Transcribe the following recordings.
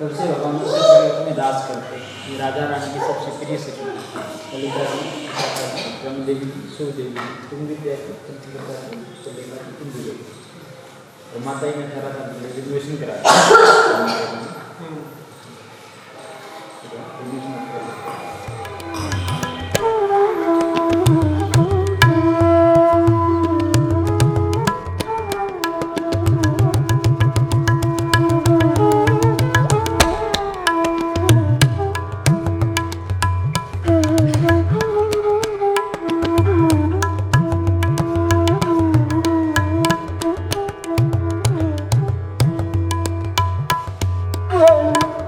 तब से भगवान उससे बड़े अपने दास करते ये राजा रानी की सबसे प्रिय सखी ललिता जी, रम देवी, शिव देवी, तुम विद्या तुम भी और माता जी ने ठहरा था ग्रेजुएशन कराया Oh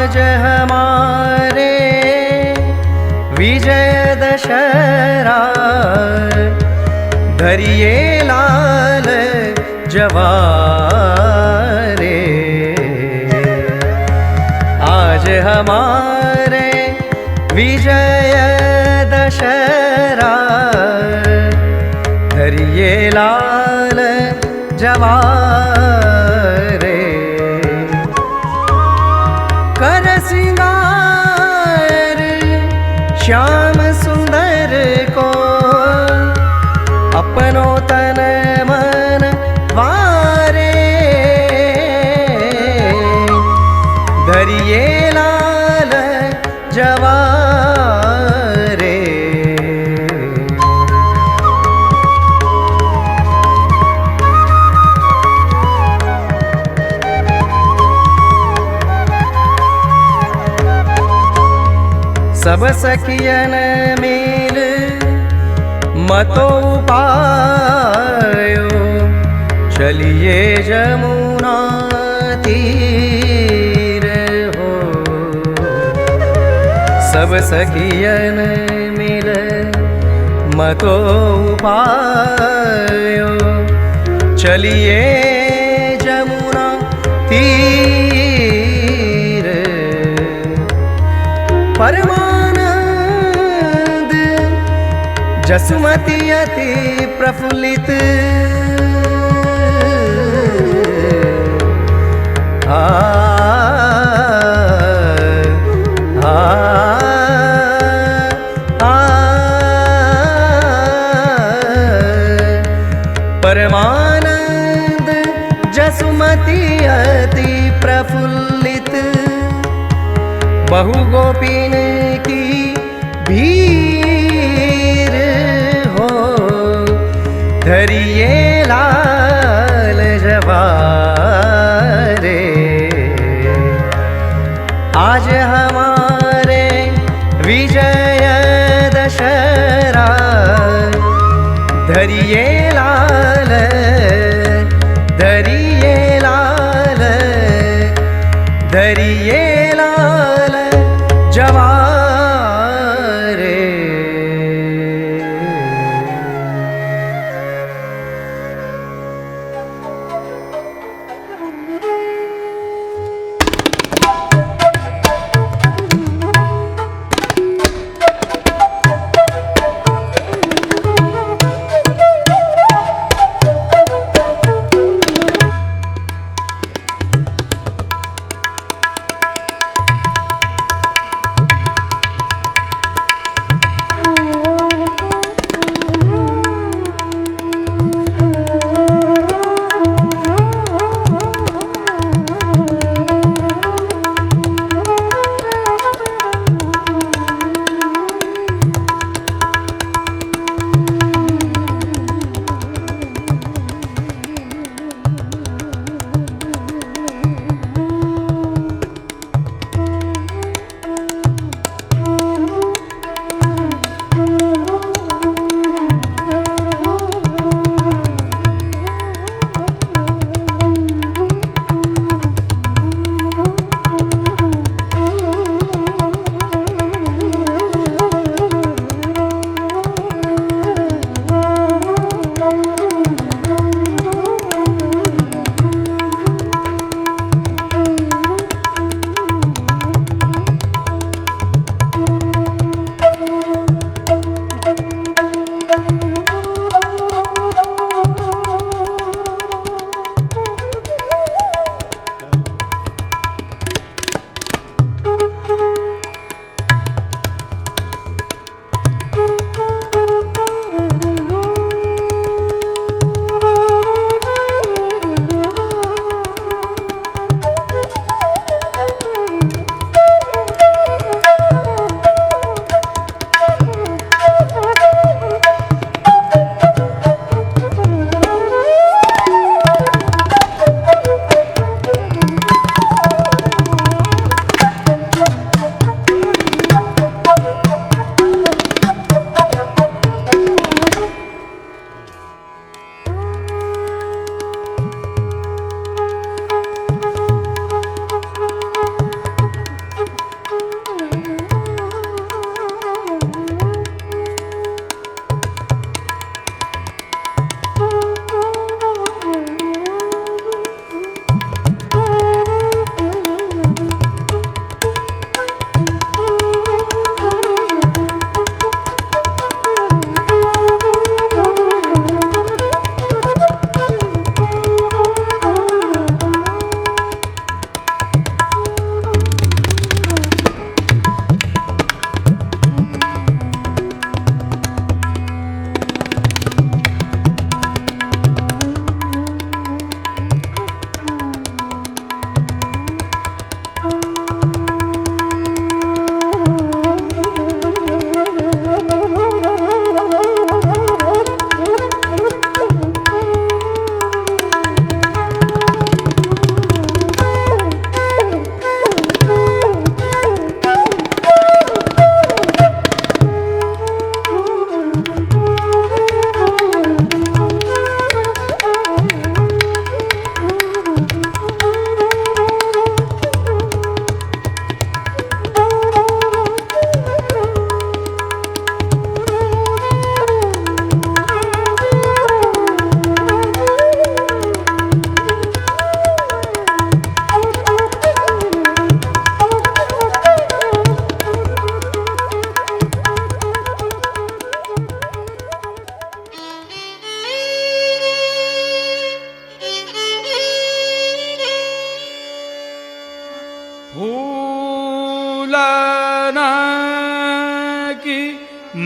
आज हमारे विजय दशहरा, धरिए लाल जवारे। आज हमारे विजय दशहरा, धरिए लाल जवारे। कर सिंगार श्याम सुंदर को, अपनो तन मन वारे। धरिए लाल जवारे। सब सखियन मिल मतो पायो, चलिए जमुना तीर हो। सब सखियन मिल मतो पायो, चलिए जमुना तीर। परमानंद जसुमती अति प्रफुल्लित, परमानंद जसुमती अति प्रफुल्लित, बहु गोपीन की भीर हो। धरिए लाल जवारे। आज हमारे विजय दशहरा, धरिए लाल, धरिए लाल, धरिए लाल जवारे।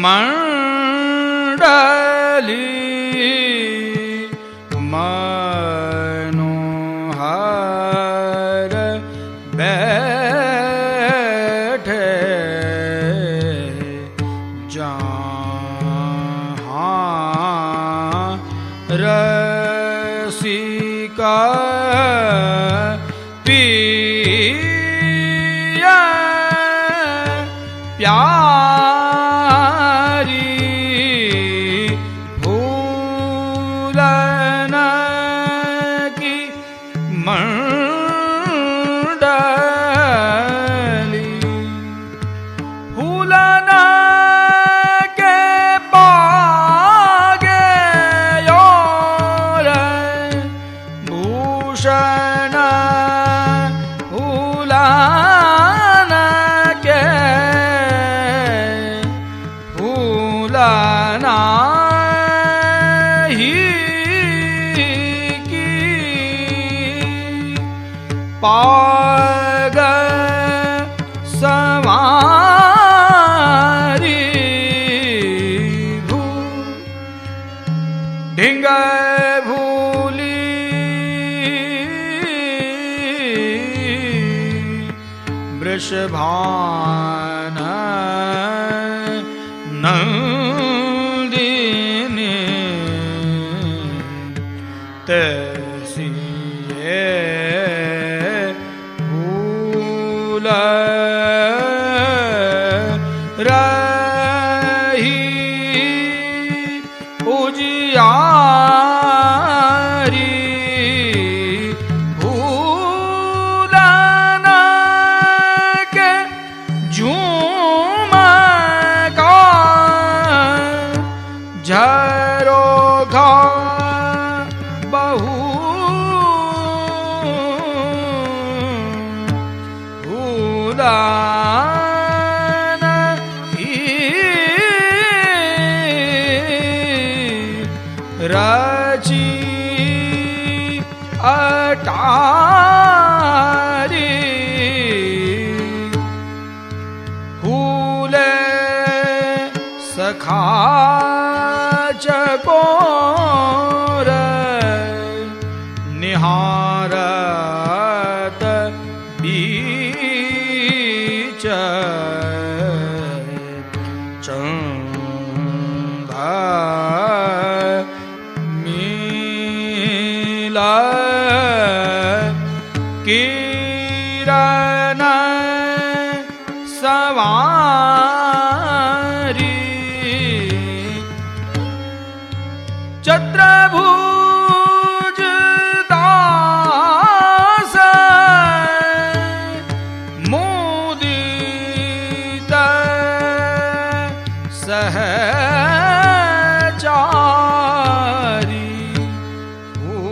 मंडली मनोहर बैठे जहाँ रसिका पिया प्यारी फूलन की मंडली फूलन के बागे योर भूषण फूलन के फूलना ही की पाग सवारी भू ढिंग भूली वृषभान नंदिनी तैसिए फूल रही उजियारी फूलन के झूम का झरोखा बहु फूलन की रची अटारी फूले सखा चकोर निहारत बीच चंद मिला किरण सवारी चत्रभुज दास मुदित सहचारी फूल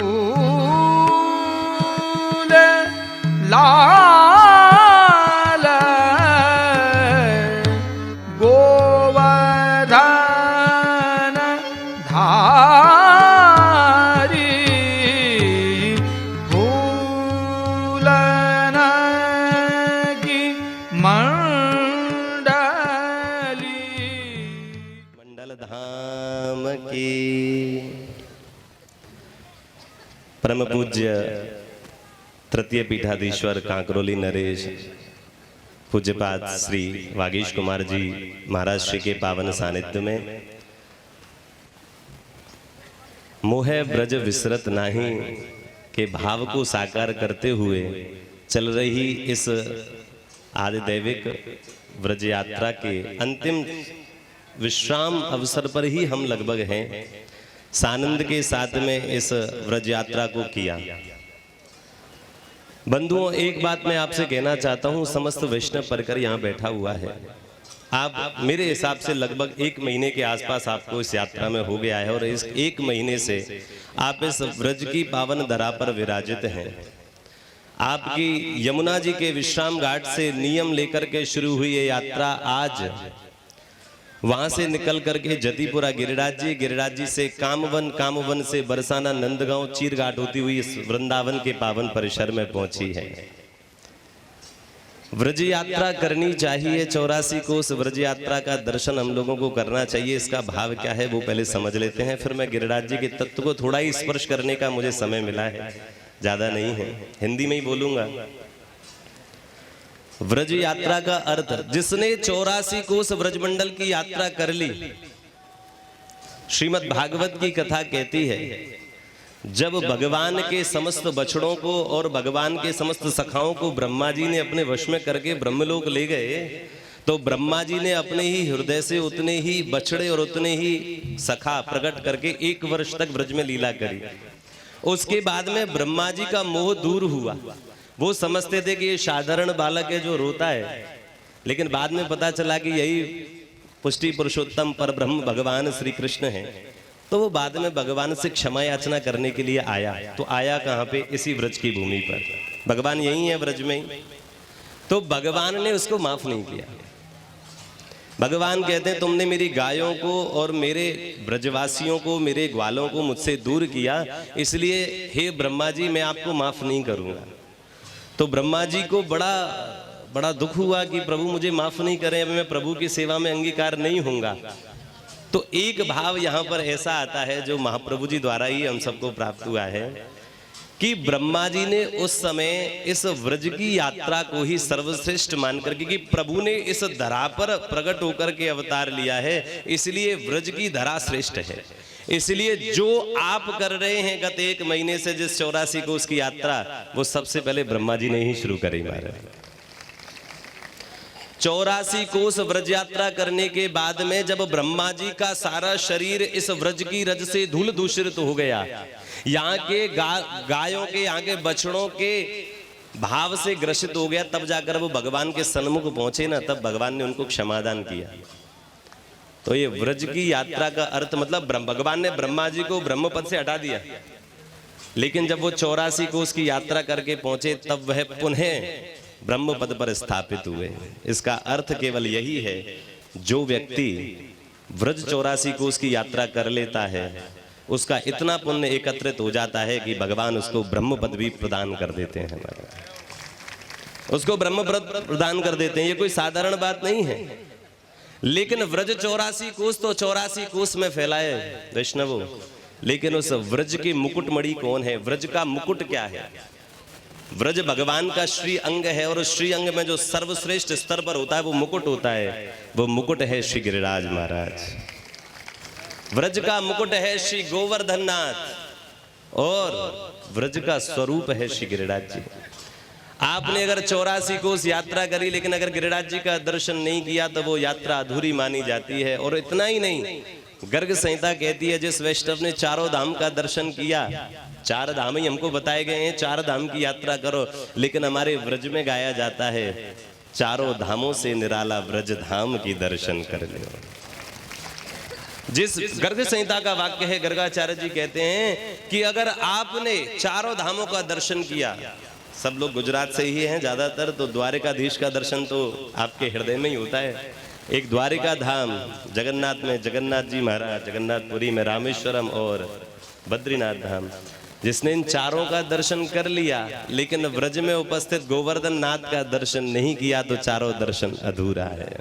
लाल गोवर्धन धारी फूलन की मंडली मंडल धाम की परम पूज्य तृतीय पीठाधीश्वर कांकरोली नरेश पूज्यपाद श्री वागीश कुमार जी महाराज श्री के पावन सानिध्य में मोह ब्रज विसरत नाही के भाव को साकार करते हुए चल रही इस आदिदैविक व्रज यात्रा के अंतिम विश्राम अवसर पर ही हम लगभग हैं। सानंद के साथ में इस व्रज यात्रा को किया। बंधुओं, एक बात मैं आपसे कहना चाहता हूं, समस्त वैष्णव परिकर यहाँ बैठा हुआ है। आप मेरे हिसाब से लगभग 1 महीने के आसपास आपको इस यात्रा में हो गया है और इस 1 महीने से आप इस व्रज की पावन धरा पर विराजित हैं। आपकी यमुना जी के विश्राम घाट से नियम लेकर के शुरू हुई ये यात्रा आज वहां से निकल करके जतीपुरा गिरिराज जी से कामवन, कामवन से बरसाना, नंदगांव, चीरघाट होती हुई इस वृंदावन के पावन परिसर में पहुंची है। व्रज यात्रा करनी चाहिए, 84 कोस व्रज यात्रा का दर्शन हम लोगों को करना चाहिए। इसका भाव क्या है वो पहले समझ लेते हैं, फिर मैं गिरिराज जी के तत्व को थोड़ा ही स्पर्श करने का मुझे समय मिला है, ज्यादा नहीं है, हिंदी में ही बोलूंगा। व्रज यात्रा का अर्थ, जिसने 84 कोस व्रजमंडल की यात्रा कर ली, श्रीमद् भागवत की कथा कहती है जब भगवान के समस्त बछड़ों को और भगवान के समस्त सखाओं को ब्रह्मा जी ने अपने वश में करके ब्रह्मलोक ले गए, तो ब्रह्मा जी ने अपने ही हृदय से उतने ही बछड़े और उतने ही सखा प्रकट करके 1 वर्ष तक ब्रज में लीला करी। उसके बाद में ब्रह्मा जी का मोह दूर हुआ, वो समझते थे कि ये साधारण बालक है जो रोता है, लेकिन बाद में पता चला कि यही पुष्टि पुरुषोत्तम पर ब्रह्म भगवान श्री कृष्ण है। तो वो बाद में भगवान से क्षमा याचना करने के लिए आया, तो आया कहाँ पे? इसी व्रज की भूमि पर, भगवान यही है व्रज में ही। तो भगवान ने उसको माफ नहीं किया। भगवान कहते हैं तुमने मेरी गायों को और मेरे ब्रजवासियों को, मेरे ग्वालों को मुझसे दूर किया, इसलिए हे ब्रह्मा जी मैं आपको माफ नहीं करूंगा। तो ब्रह्मा जी को बड़ा दुख हुआ कि प्रभु मुझे माफ नहीं करें, अब मैं प्रभु की सेवा में अंगीकार नहीं होऊंगा। तो एक भाव यहाँ पर ऐसा आता है जो महाप्रभु जी द्वारा ही हम सबको प्राप्त हुआ है कि ब्रह्मा जी ने उस समय इस व्रज की यात्रा को ही सर्वश्रेष्ठ मान करके, कि प्रभु ने इस धरा पर प्रकट होकर के अवतार लिया है, इसलिए व्रज की धरा श्रेष्ठ है। इसलिए जो आप कर रहे हैं गत 1 महीने से जिस 84 कोस की यात्रा, वो सबसे पहले ब्रह्मा जी ने ही शुरू करी महाराज। 84 कोस व्रज यात्रा करने के बाद में जब ब्रह्मा जी का सारा शरीर इस व्रज की रज से धूल दूषित हो गया, यहाँ के गायों के, यहाँ के बछड़ों के भाव से ग्रसित हो गया, तब जाकर वो भगवान के सन्मुख पहुंचे ना, तब भगवान ने उनको क्षमादान किया। तो ये व्रज की यात्रा का अर्थ मतलब भगवान ने ब्रह्मा जी को ब्रह्म पद से हटा दिया, लेकिन जब वो 84 कोस की यात्रा करके पहुंचे तब वह पुनः ब्रह्म पद पर स्थापित हुए। इसका अर्थ केवल यही है, जो व्यक्ति व्रज 84 कोस की यात्रा कर लेता है उसका इतना पुण्य एकत्रित हो जाता है कि भगवान उसको ब्रह्म पद भी प्रदान कर देते हैं, उसको ब्रह्म पद प्रदान कर देते हैं। ये कोई साधारण बात नहीं है। लेकिन व्रज 84 कोस तो 84 कोस में फैलाए वैष्णवों, लेकिन उस व्रज की मुकुटमणि कौन है? व्रज का मुकुट क्या है? व्रज भगवान का श्री अंग है, और उस श्री अंग में जो सर्वश्रेष्ठ स्तर पर होता है वो मुकुट होता है, वो मुकुट है श्री गिरिराज महाराज। व्रज का मुकुट है श्री गोवर्धन नाथ, और व्रज का स्वरूप है श्री गिरिराज जी। आपने अगर 84 कोस यात्रा करी लेकिन अगर गिरिराज जी का दर्शन नहीं किया तो वो यात्रा अधूरी मानी जाती है। और इतना ही नहीं, गर्ग संहिता कहती है जिस वैष्णव ने 4 धाम का दर्शन किया, 4 धाम ही हमको बताए गए हैं, 4 धाम की यात्रा करो, लेकिन हमारे व्रज में गाया जाता है 4 धामों से निराला व्रज धाम की दर्शन कर लो। जिस गर्ग संहिता का वाक्य है, गर्गाचार्य जी कहते हैं कि अगर आपने 4 धामों का दर्शन किया, सब लोग गुजरात से ही हैं ज्यादातर, तो द्वारिकाधीश का दर्शन तो आपके हृदय में ही होता है। एक द्वारिका धाम जगन्नाथ में जगन्नाथ जी महाराज, जगन्नाथपुरी में रामेश्वरम, और बद्रीनाथ धाम। जिसने इन 4 का दर्शन कर लिया लेकिन व्रज में उपस्थित गोवर्धन नाथ का दर्शन नहीं किया तो 4 दर्शन अधूरा है।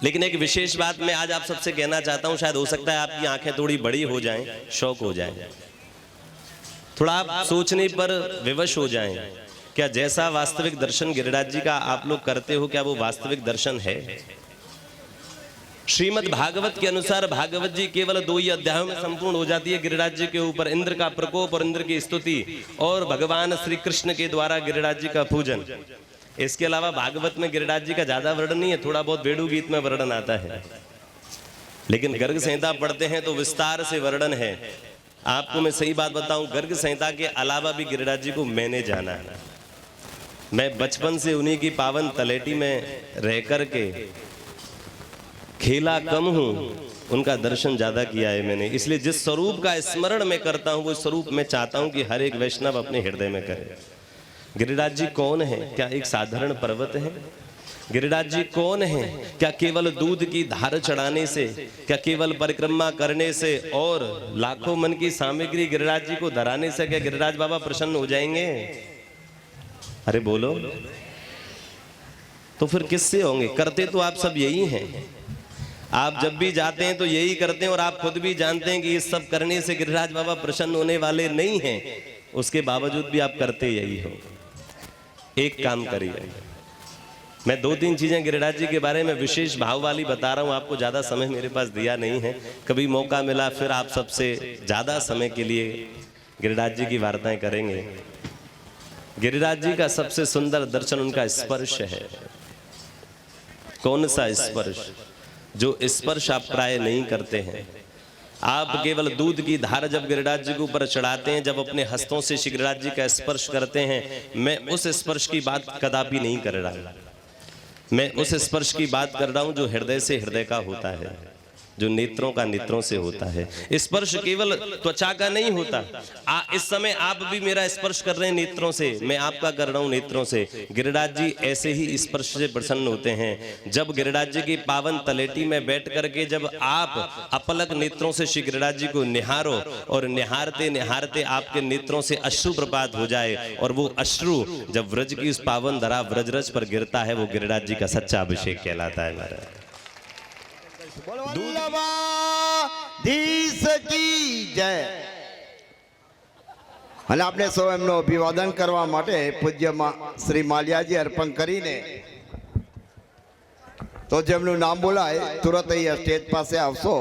लेकिन एक विशेष बात मैं आज आप सबसे कहना चाहता हूं, शायद हो सकता है आपकी आंखें थोड़ी बड़ी हो जाएं, शौक हो जाएं, थोड़ा आप सोचने पर विवश हो जाएं, क्या जैसा वास्तविक दर्शन गिरिराज जी का आप लोग करते हो, क्या वो वास्तविक दर्शन है? श्रीमद् भागवत के अनुसार भागवत जी केवल 2 ही अध्यायों में संपूर्ण हो जाती है। गिरिराज जी के ऊपर इंद्र का प्रकोप और इंद्र की स्तुति, और भगवान श्री कृष्ण के द्वारा गिरिराज जी का पूजन। इसके अलावा भागवत में गिरिराज जी का ज्यादा वर्णन नहीं है, थोड़ा बहुत वेणु गीत में वर्णन आता है, लेकिन गर्ग संहिता पढ़ते हैं तो विस्तार से वर्णन है। आपको मैं सही बात बताऊं, गर्ग संहिता के अलावा भी गिरिराज जी को मैंने जाना है। मैं बचपन से उन्हीं की पावन तलेटी में रह करके खेला कम हूं, उनका दर्शन ज्यादा किया है मैंने। इसलिए जिस स्वरूप का स्मरण मैं करता हूं वो स्वरूप मैं चाहता हूं कि हर एक वैष्णव अपने हृदय में करे। गिरिराज जी कौन है? क्या एक साधारण पर्वत है? गिरिराज जी कौन है? क्या केवल दूध की धार चढ़ाने से, क्या केवल परिक्रमा करने से और लाखों मन की सामग्री गिरिराज जी को धराने से क्या गिरिराज बाबा प्रसन्न हो जाएंगे? अरे बोलो, तो फिर किससे होंगे? करते तो आप सब यही हैं। आप जब भी जाते हैं तो यही करते हैं और आप खुद भी जानते हैं कि इस सब करने से गिरिराज बाबा प्रसन्न होने वाले नहीं हैं, उसके बावजूद भी आप करते यही हो। एक काम करिए, मैं 2-3 चीजें गिरिराज जी के बारे में विशेष भाव वाली बता रहा हूं आपको। ज्यादा समय मेरे पास दिया नहीं है, कभी मौका मिला फिर आप सबसे ज्यादा समय के लिए गिरिराज जी की वार्ताएं करेंगे। गिरिराज जी का सबसे सुंदर दर्शन उनका स्पर्श है। कौन सा स्पर्श? जो स्पर्श आप प्राय नहीं करते हैं। आप केवल दूध की धार जब गिरिराज जी के ऊपर चढ़ाते हैं, जब अपने हस्तों से श्री गिरिराज जी का स्पर्श करते हैं, मैं उस स्पर्श की बात कदापि नहीं कर रहा। मैं उस स्पर्श की बात कर रहा हूं जो हृदय से हृदय का होता है, जो नेत्रों का नेत्रों से होता है। स्पर्श केवल त्वचा का नहीं होता। इस समय आप भी मेरा स्पर्श कर रहे हैं नेत्रों से, मैं आपका कर रहा हूं नेत्रों से। गिरिराज जी ऐसे ही स्पर्श से प्रसन्न होते हैं। जब गिरिराज जी की पावन तलेटी में बैठ करके जब आप अपलक नेत्रों से श्री गिरिराज जी को निहारो और निहारते निहारते आपके नेत्रों से अश्रु प्रपात हो जाए, और वो अश्रु जब व्रज की उस पावन धरा व्रजरज पर गिरता है, वो गिरिराज जी का सच्चा अभिषेक कहलाता है। महाराज ધીશ કી જય। અને આપણે સૌ એમનું અભિવાદન કરવા માટે પૂજ્ય શ્રી માલિયાજી અર્પણ કરીને તો જેમનું નામ બોલાય તુરત અહીં સ્ટેજ પાસે આવશો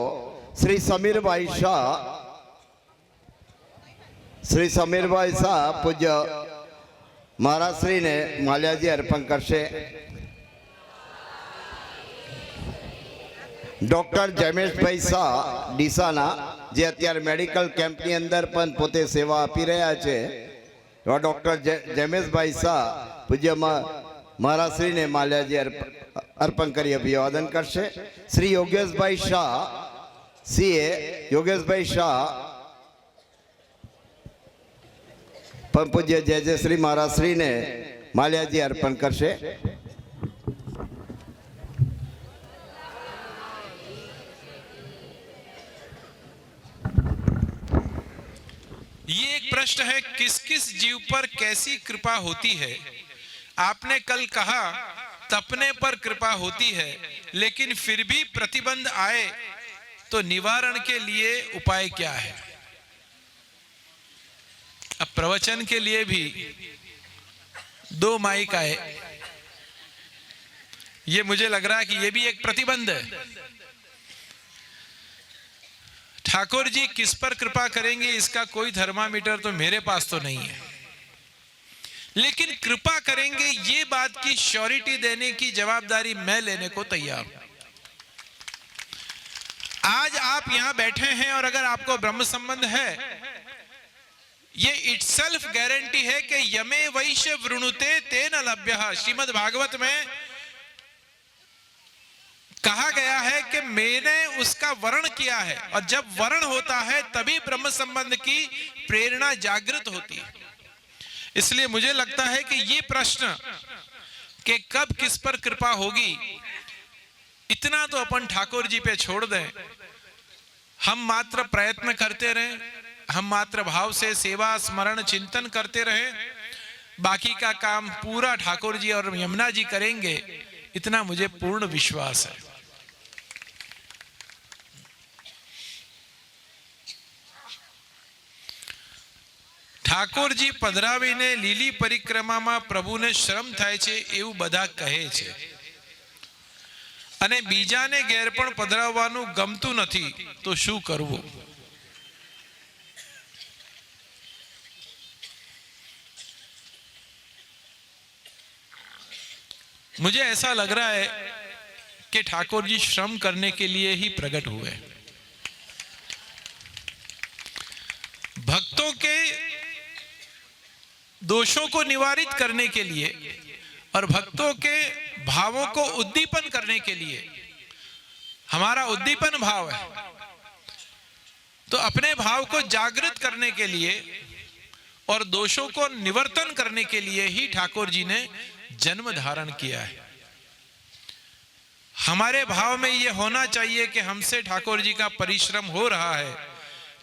શ્રી સમીરભાઈ શાહ। શ્રી સમીરભાઈ શાહ પૂજ્ય મહારાજશ્રીને માલિયાજી અર્પણ કરશે। ડૉક્ટર જમેશભાઈ શાહ ડીસાના, જે અત્યારે મેડિકલ કેમ્પની અંદર પણ પોતે સેવા આપી રહ્યા છે, એવા ડૉક્ટર જમેશભાઈ શાહ પૂજ્ય મહારાજશ્રીને માલ્યાજી અર્પણ કરી અભિવાદન કરશે। શ્રી યોગેશભાઈ શાહ સીએ યોગેશભાઈ શાહ પણ પૂજ્ય જય શ્રી મહારાજશ્રીને માલ્યાજી અર્પણ કરશે। ये एक प्रश्न है, किस किस जीव पर कैसी कृपा होती है? आपने कल कहा तपने पर कृपा होती है, लेकिन फिर भी प्रतिबंध आए तो निवारण के लिए उपाय क्या है? अब प्रवचन के लिए भी 2 माइक आए, ये मुझे लग रहा है कि ये भी एक प्रतिबंध है। ठाकुर जी किस पर कृपा करेंगे इसका कोई थर्मामीटर तो मेरे पास तो नहीं है, लेकिन कृपा करेंगे ये बात की श्योरिटी देने की जवाबदारी मैं लेने को तैयार हूं। आज आप यहां बैठे हैं और अगर आपको ब्रह्म संबंध है, ये इटसेल्फ गारंटी है कि यमे वैश्य वृणुते तेन लभ्यः। श्रीमद् भागवत में कहा गया है कि मैंने उसका वर्ण किया है, और जब वर्ण होता है तभी ब्रह्म संबंध की प्रेरणा जागृत होती है। इसलिए मुझे लगता है कि ये प्रश्न कि कब किस पर कृपा होगी, इतना तो अपन ठाकुर जी पे छोड़ दें। हम मात्र प्रयत्न करते रहें, हम मात्र भाव से सेवा स्मरण चिंतन करते रहें, बाकी का काम पूरा ठाकुर जी और यमुना जी करेंगे, इतना मुझे पूर्ण विश्वास है। ઠાકોરજી પધરાવીને લીલી પરિક્રમામાં પ્રભુને શ્રમ થાય છે એવું બધા કહે છે, અને બીજાને ઘેર પણ પધરાવવાનું ગમતું નથી, તો શું કરવું? मुझे ऐसा लग रहा है कि ठाकुर जी श्रम करने के लिए ही प्रकट हुए। भक्तों के दोषों को निवारित करने के लिए और भक्तों के भावों को उद्दीपन करने के लिए। हमारा उद्दीपन भाव है, तो अपने भाव को जागृत करने के लिए और दोषों को निवर्तन करने के लिए ही ठाकुर जी ने जन्म धारण किया है। हमारे भाव में यह होना चाहिए कि हमसे ठाकुर जी का परिश्रम हो रहा है,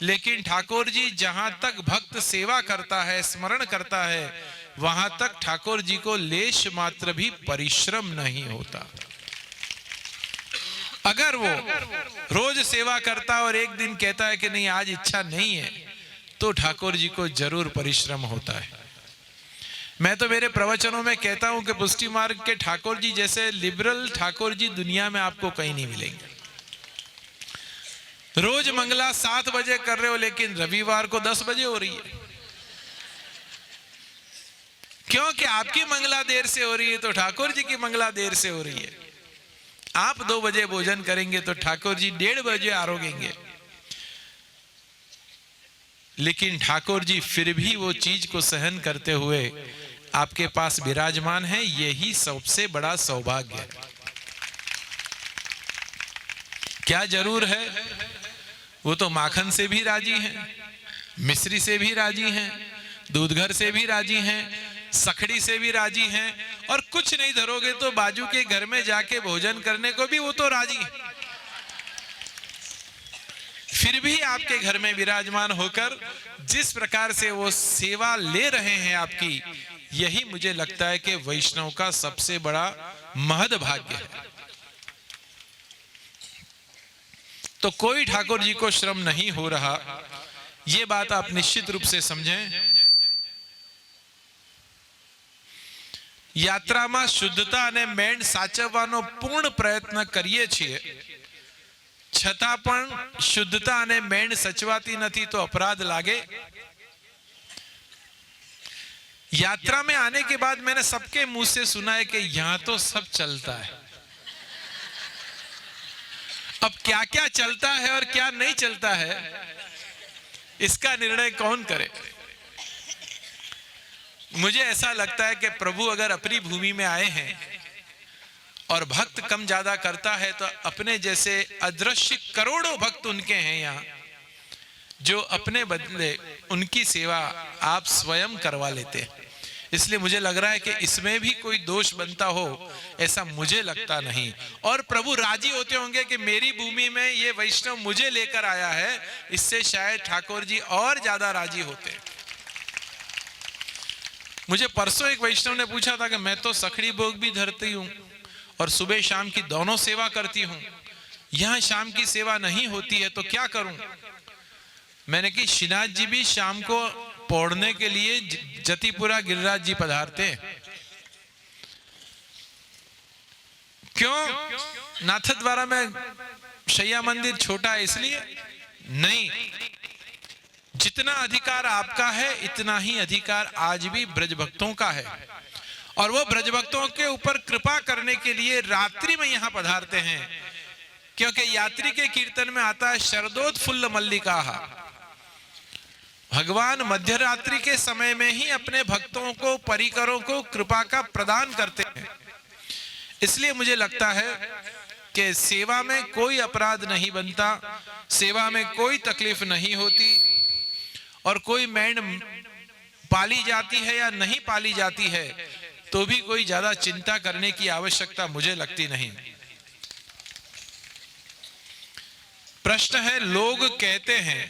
लेकिन ठाकुर जी जहां तक भक्त सेवा करता है, स्मरण करता है, वहां तक ठाकुर जी को लेश मात्र भी परिश्रम नहीं होता। अगर वो रोज सेवा करता और एक दिन कहता है कि नहीं आज इच्छा नहीं है, तो ठाकुर जी को जरूर परिश्रम होता है। मैं तो मेरे प्रवचनों में कहता हूं कि पुष्टि मार्ग के ठाकुर जी जैसे लिबरल ठाकुर जी दुनिया में आपको कहीं नहीं मिलेंगे। रोज मंगला 7 बजे कर रहे हो, लेकिन रविवार को 10 बजे हो रही है। क्योंकि आपकी मंगला देर से हो रही है तो ठाकुर जी की मंगला देर से हो रही है। आप 2 बजे भोजन करेंगे तो ठाकुर जी 1:30 बजे आरोगेंगे। लेकिन ठाकुर जी फिर भी वो चीज को सहन करते हुए आपके पास विराजमान है। यही सबसे बड़ा सौभाग्य है। क्या जरूर है, वो तो माखन से भी राजी हैं, मिश्री से भी राजी हैं, दूधघर से भी राजी हैं, सखड़ी से भी राजी हैं, और कुछ नहीं धरोगे तो बाजू के घर में जाके भोजन करने को भी वो तो राजी हैं। फिर भी आपके घर में विराजमान होकर जिस प्रकार से वो सेवा ले रहे हैं आपकी, यही मुझे लगता है कि वैष्णव का सबसे बड़ा महद भाग्य है। तो कोई ठाकुर जी को श्रम नहीं हो रहा, ये बात आप निश्चित रूप से समझें। યાત્રામાં શુદ્ધતા અને મેણ સાચવવાનો પૂર્ણ પ્રયત્ન કરીએ છીએ, છતાં પણ શુદ્ધતા અને મેણ સચવાતી નથી તો अपराध लागे। यात्रा में आने के बाद मैंने सबके मुंह से सुना है कि यहां तो सब चलता है। अब क्या क्या चलता है और क्या नहीं चलता है, इसका निर्णय कौन करे। मुझे ऐसा लगता है कि प्रभु अगर अपनी भूमि में आए हैं और भक्त कम ज्यादा करता है, तो अपने जैसे अदृश्य करोड़ों भक्त उनके हैं यहाँ, जो अपने बदले उनकी सेवा आप स्वयं करवा लेते हैं। इसलिए मुझे लग रहा है कि इसमें भी कोई दोष बनता हो, ऐसा मुझे लगता नहीं। और प्रभु राजी होते होंगे कि मेरी भूमि में ये वैष्णव मुझे लेकर आया है, इससे शायद ठाकुर जी और ज्यादा राजी होते हैं। मुझे परसों एक वैष्णव ने पूछा था कि मैं तो सखड़ी भोग भी धरती हूं और सुबह शाम की दोनों सेवा करती हूं, यहां शाम की सेवा नहीं होती है तो क्या करूं। मैंने कि श्रीनाथ जी भी शाम को पौड़ने के लिए जतिपुरा गिरिराज जी पधारते हैं। क्यों? नाथद्वारा में शैया मंदिर छोटा है इसलिए नहीं। जितना अधिकार आपका है, इतना ही अधिकार आज भी ब्रज भक्तों का है, और वो ब्रज भक्तों के ऊपर कृपा करने के लिए रात्रि में यहां पधारते हैं। क्योंकि यात्री के कीर्तन में आता है शरदोत्फुल्ल मल्लिका, भगवान मध्य रात्रि के समय में ही अपने भक्तों को, परिकरों को कृपा का प्रदान करते हैं। इसलिए मुझे लगता है कि सेवा में कोई अपराध नहीं बनता, सेवा में कोई तकलीफ नहीं होती, और कोई मैंड पाली जाती है या नहीं पाली जाती है तो भी कोई ज्यादा चिंता करने की आवश्यकता मुझे लगती नहीं। प्रश्न है, लोग कहते हैं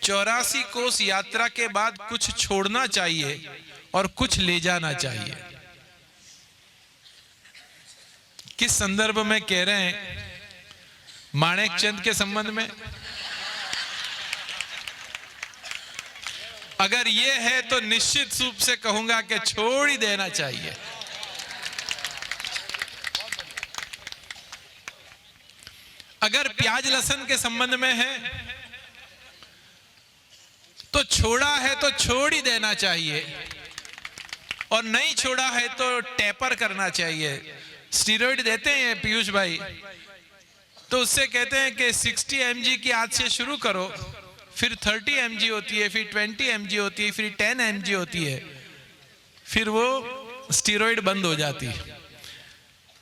84 कोस यात्रा के बाद कुछ छोड़ना चाहिए और कुछ ले जाना चाहिए। किस संदर्भ में कह रहे हैं? माणेक चंद के संबंध में? अगर ये है तो निश्चित रूप से कहूंगा कि छोड़ ही देना चाहिए। अगर प्याज लहसुन के संबंध में है तो छोड़ा है तो छोड़ ही देना चाहिए, और नहीं छोड़ा है तो टेपर करना चाहिए। स्टीरॉइड देते हैं पीयूष भाई, तो उससे कहते हैं कि 60 mg की आज से शुरू करो, फिर 30 mg होती है, फिर 20 mg होती है, फिर 10 mg होती है, फिर वो स्टीरॉइड बंद हो जाती है।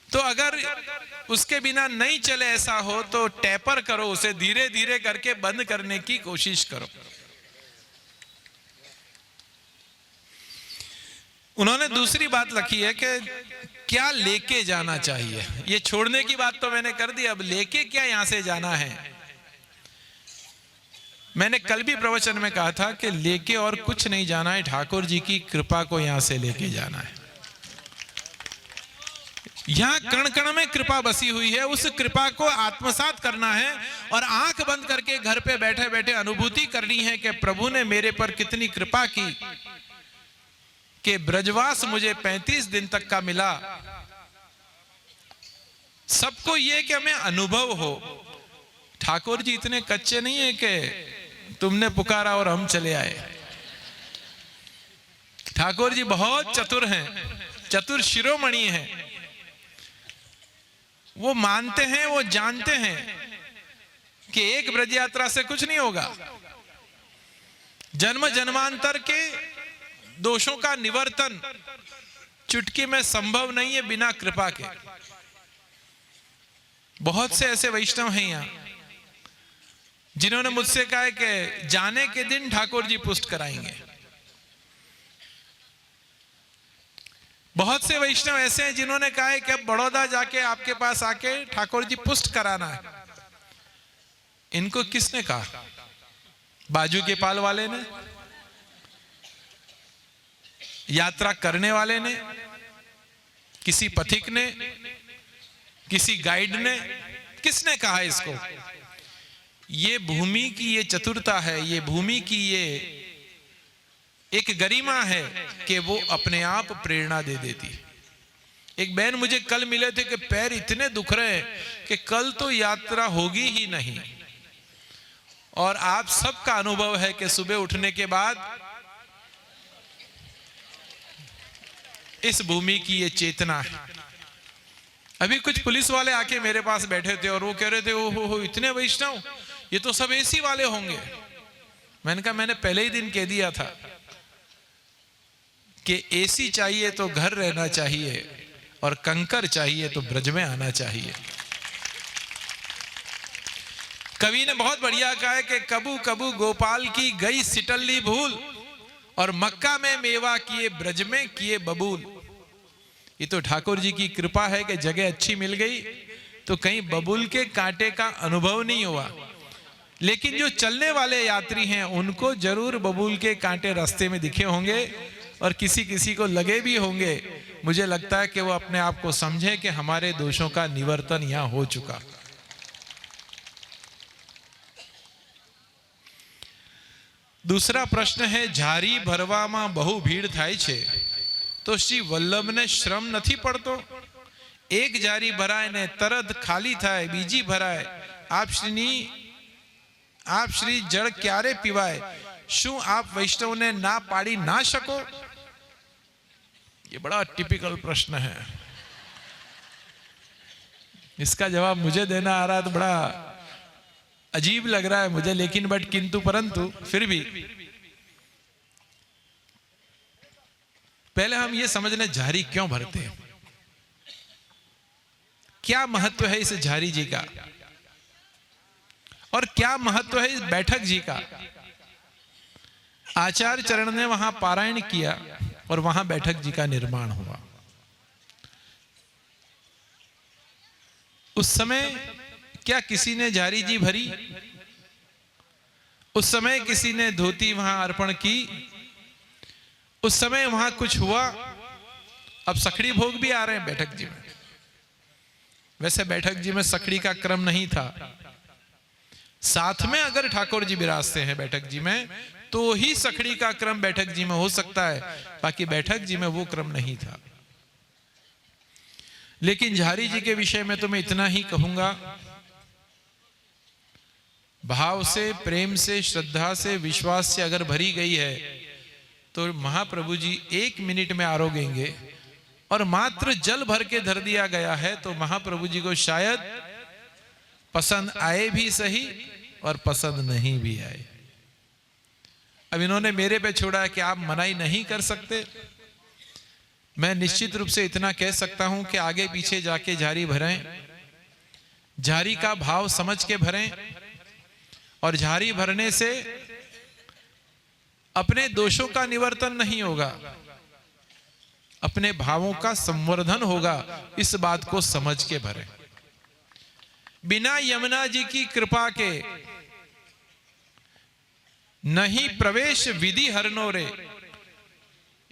तो अगर उसके बिना नहीं चले ऐसा हो तो टेपर करो, उसे धीरे धीरे करके बंद करने की कोशिश करो। उन्होंने दूसरी बात लिखी है कि क्या लेके जाना चाहिए। ये छोड़ने की बात तो मैंने कर दी, अब लेके क्या यहां से जाना है। मैंने कल भी प्रवचन में कहा था कि लेके और कुछ नहीं जाना है, ठाकुर जी की कृपा को यहां से लेके जाना है। यहां कण कण में कृपा बसी हुई है, उस कृपा को आत्मसात करना है और आंख बंद करके घर पे बैठे बैठे अनुभूति करनी है कि प्रभु ने मेरे पर कितनी कृपा की कि ब्रजवास मुझे 35 दिन तक का मिला। सबको ये कि हमें अनुभव हो, ठाकुर जी इतने कच्चे नहीं है कि तुमने पुकारा और हम चले आए। ठाकुर जी बहुत चतुर हैं, चतुर शिरोमणि हैं। वो मानते हैं, वो जानते हैं कि एक ब्रज यात्रा से कुछ नहीं होगा। जन्म जन्मांतर के दोषों का निवर्तन चुटकी में संभव नहीं है बिना कृपा के। बहुत से ऐसे वैष्णव हैं यहां जिन्होंने मुझसे कहा है कि जाने के दिन ठाकुर जी पुष्ट कराएंगे। बहुत से वैष्णव ऐसे हैं जिन्होंने कहा है कि अब बड़ौदा जाके आपके पास आके ठाकुर जी पुष्ट कराना है। इनको किसने कहा? बाजू के पाल वाले ने, यात्रा करने वाले ने, किसी पथिक ने, किसी गाइड ने, किसने कहा इसको? ये भूमि की ये चतुरता है, ये भूमि की ये एक गरिमा है कि वो अपने आप प्रेरणा दे देती। एक बहन मुझे कल मिले थे कि पैर इतने दुख रहे हैं कि कल तो यात्रा होगी ही नहीं। और आप सबका अनुभव है कि सुबह उठने के बाद इस भूमि की ये चेतना है। अभी कुछ पुलिस वाले आके मेरे पास बैठे थे और वो कह रहे थे ओहो इतने वैष्णव, ये तो सब एसी वाले होंगे। मैंने कहा मैंने पहले ही दिन कह दिया था कि एसी चाहिए तो घर रहना चाहिए और कंकर चाहिए तो ब्रज में आना चाहिए। कवि ने बहुत बढ़िया कहा है कि कबू कबू गोपाल की गई सिटल्ली भूल और मक्का में मेवा किए ब्रज में किए बबूल। ये तो ठाकुर जी की कृपा है कि जगह अच्छी मिल गई तो कहीं बबूल के कांटे का अनुभव नहीं हुआ। लेकिन जो चलने वाले यात्री हैं उनको जरूर बबूल के कांटे रास्ते में दिखे होंगे और किसी किसी को लगे भी होंगे। मुझे लगता है कि वो अपने आप को समझे कि हमारे दोषों का निवर्तन यहां हो चुका। दूसरा प्रश्न है, झारी भरवामां बहु भीड़ थाय छे तो श्री वल्लभ ने श्रम નથી પડતો? एक जारी भराय ने तरत खाली थाय बीजी भराय आप श्री जड़ क्यारे पीवाय शू आप वैष्णव ने ना पाड़ी ना शको? ये बड़ा टिपिकल प्रश्न है। इसका जवाब मुझे देना आ रहा है तो बड़ा अजीब लग रहा है मुझे, लेकिन बट किंतु परंतु फिर भी पहले हम ये समझने झारी क्यों भरते हैं, क्या महत्व है इस झारी जी का और क्या महत्व है इस बैठक जी का। आचार्य चरण ने वहां पारायण किया और वहां बैठक जी का निर्माण हुआ। उस समय क्या किसी ने झारी जी भरी? उस समय किसी ने धोती वहां अर्पण की? उस समय वहां कुछ हुआ? अब सखड़ी भोग भी आ रहे हैं बैठक जी में। वैसे बैठक जी में सखड़ी का क्रम नहीं था। साथ में अगर ठाकुर जी विराजते हैं बैठक जी में तो ही सखड़ी का क्रम बैठक जी में हो सकता है, बाकी बैठक जी में वो क्रम नहीं था। लेकिन झारी जी के विषय में तो मैं इतना ही कहूंगा, भाव से, प्रेम से, श्रद्धा से, विश्वास से अगर भरी गई है तो महाप्रभु जी 1 मिनट में आरोगेंगे। और मात्र जल भर के धर दिया गया है तो महाप्रभु जी को शायद पसंद आए भी सही और पसंद नहीं भी आए। अब इन्होंने मेरे पे छोड़ा है कि आप मनाही नहीं कर सकते। मैं निश्चित रूप से इतना कह सकता हूं कि आगे पीछे जाके झारी भरें, झारी का भाव समझ के भरें और झारी भरने से अपने दोषों का निवर्तन नहीं होगा, अपने भावों का संवर्धन होगा। इस बात को समझ के भरें। बिना यमुना जी की कृपा के नहीं प्रवेश विधि हरनो रे।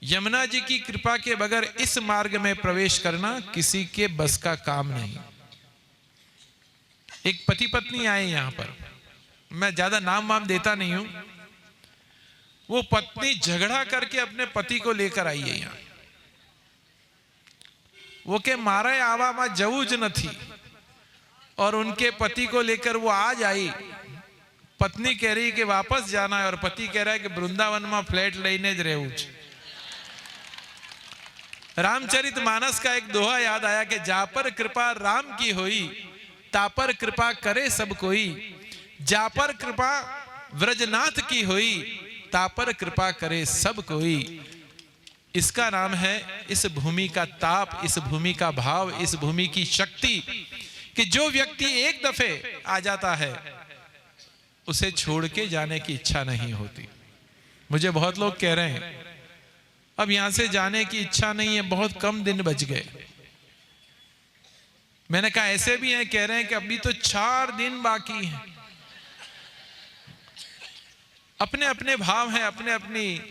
यमुना जी की कृपा के बगैर इस मार्ग में प्रवेश करना किसी के बस का काम नहीं। एक पति पत्नी आए यहां पर, मैं ज्यादा नाम वाम देता नहीं हूं। वो पत्नी झगड़ा करके अपने पति को लेकर आई है यहां। वो के मारे आवा मा जऊज नथी, और उनके पति को लेकर वो आज आई। पत्नी कह रही कि वापस जाना है और पति कह रहा है कि वृंदावन में फ्लैट लेने ज रहूं छे। रामचरित मानस का एक दोहा याद आया कि जा पर कृपा राम की होई, ता पर कृपा करे सब कोई। जा पर कृपा व्रजनाथ की होई, ता पर कृपा करे सब कोई। इसका नाम है इस भूमि का ताप, इस भूमि का भाव, इस भूमि की शक्ति, कि जो व्यक्ति एक दफे आ जाता है उसे छोड़ के जाने की इच्छा नहीं होती। मुझे बहुत लोग कह रहे हैं अब यहां से जाने की इच्छा नहीं है, बहुत कम दिन बच गए। मैंने कहा ऐसे भी हैं कह रहे हैं कि अभी तो 4 दिन बाकी हैं। अपने अपने भाव हैं, अपने अपनी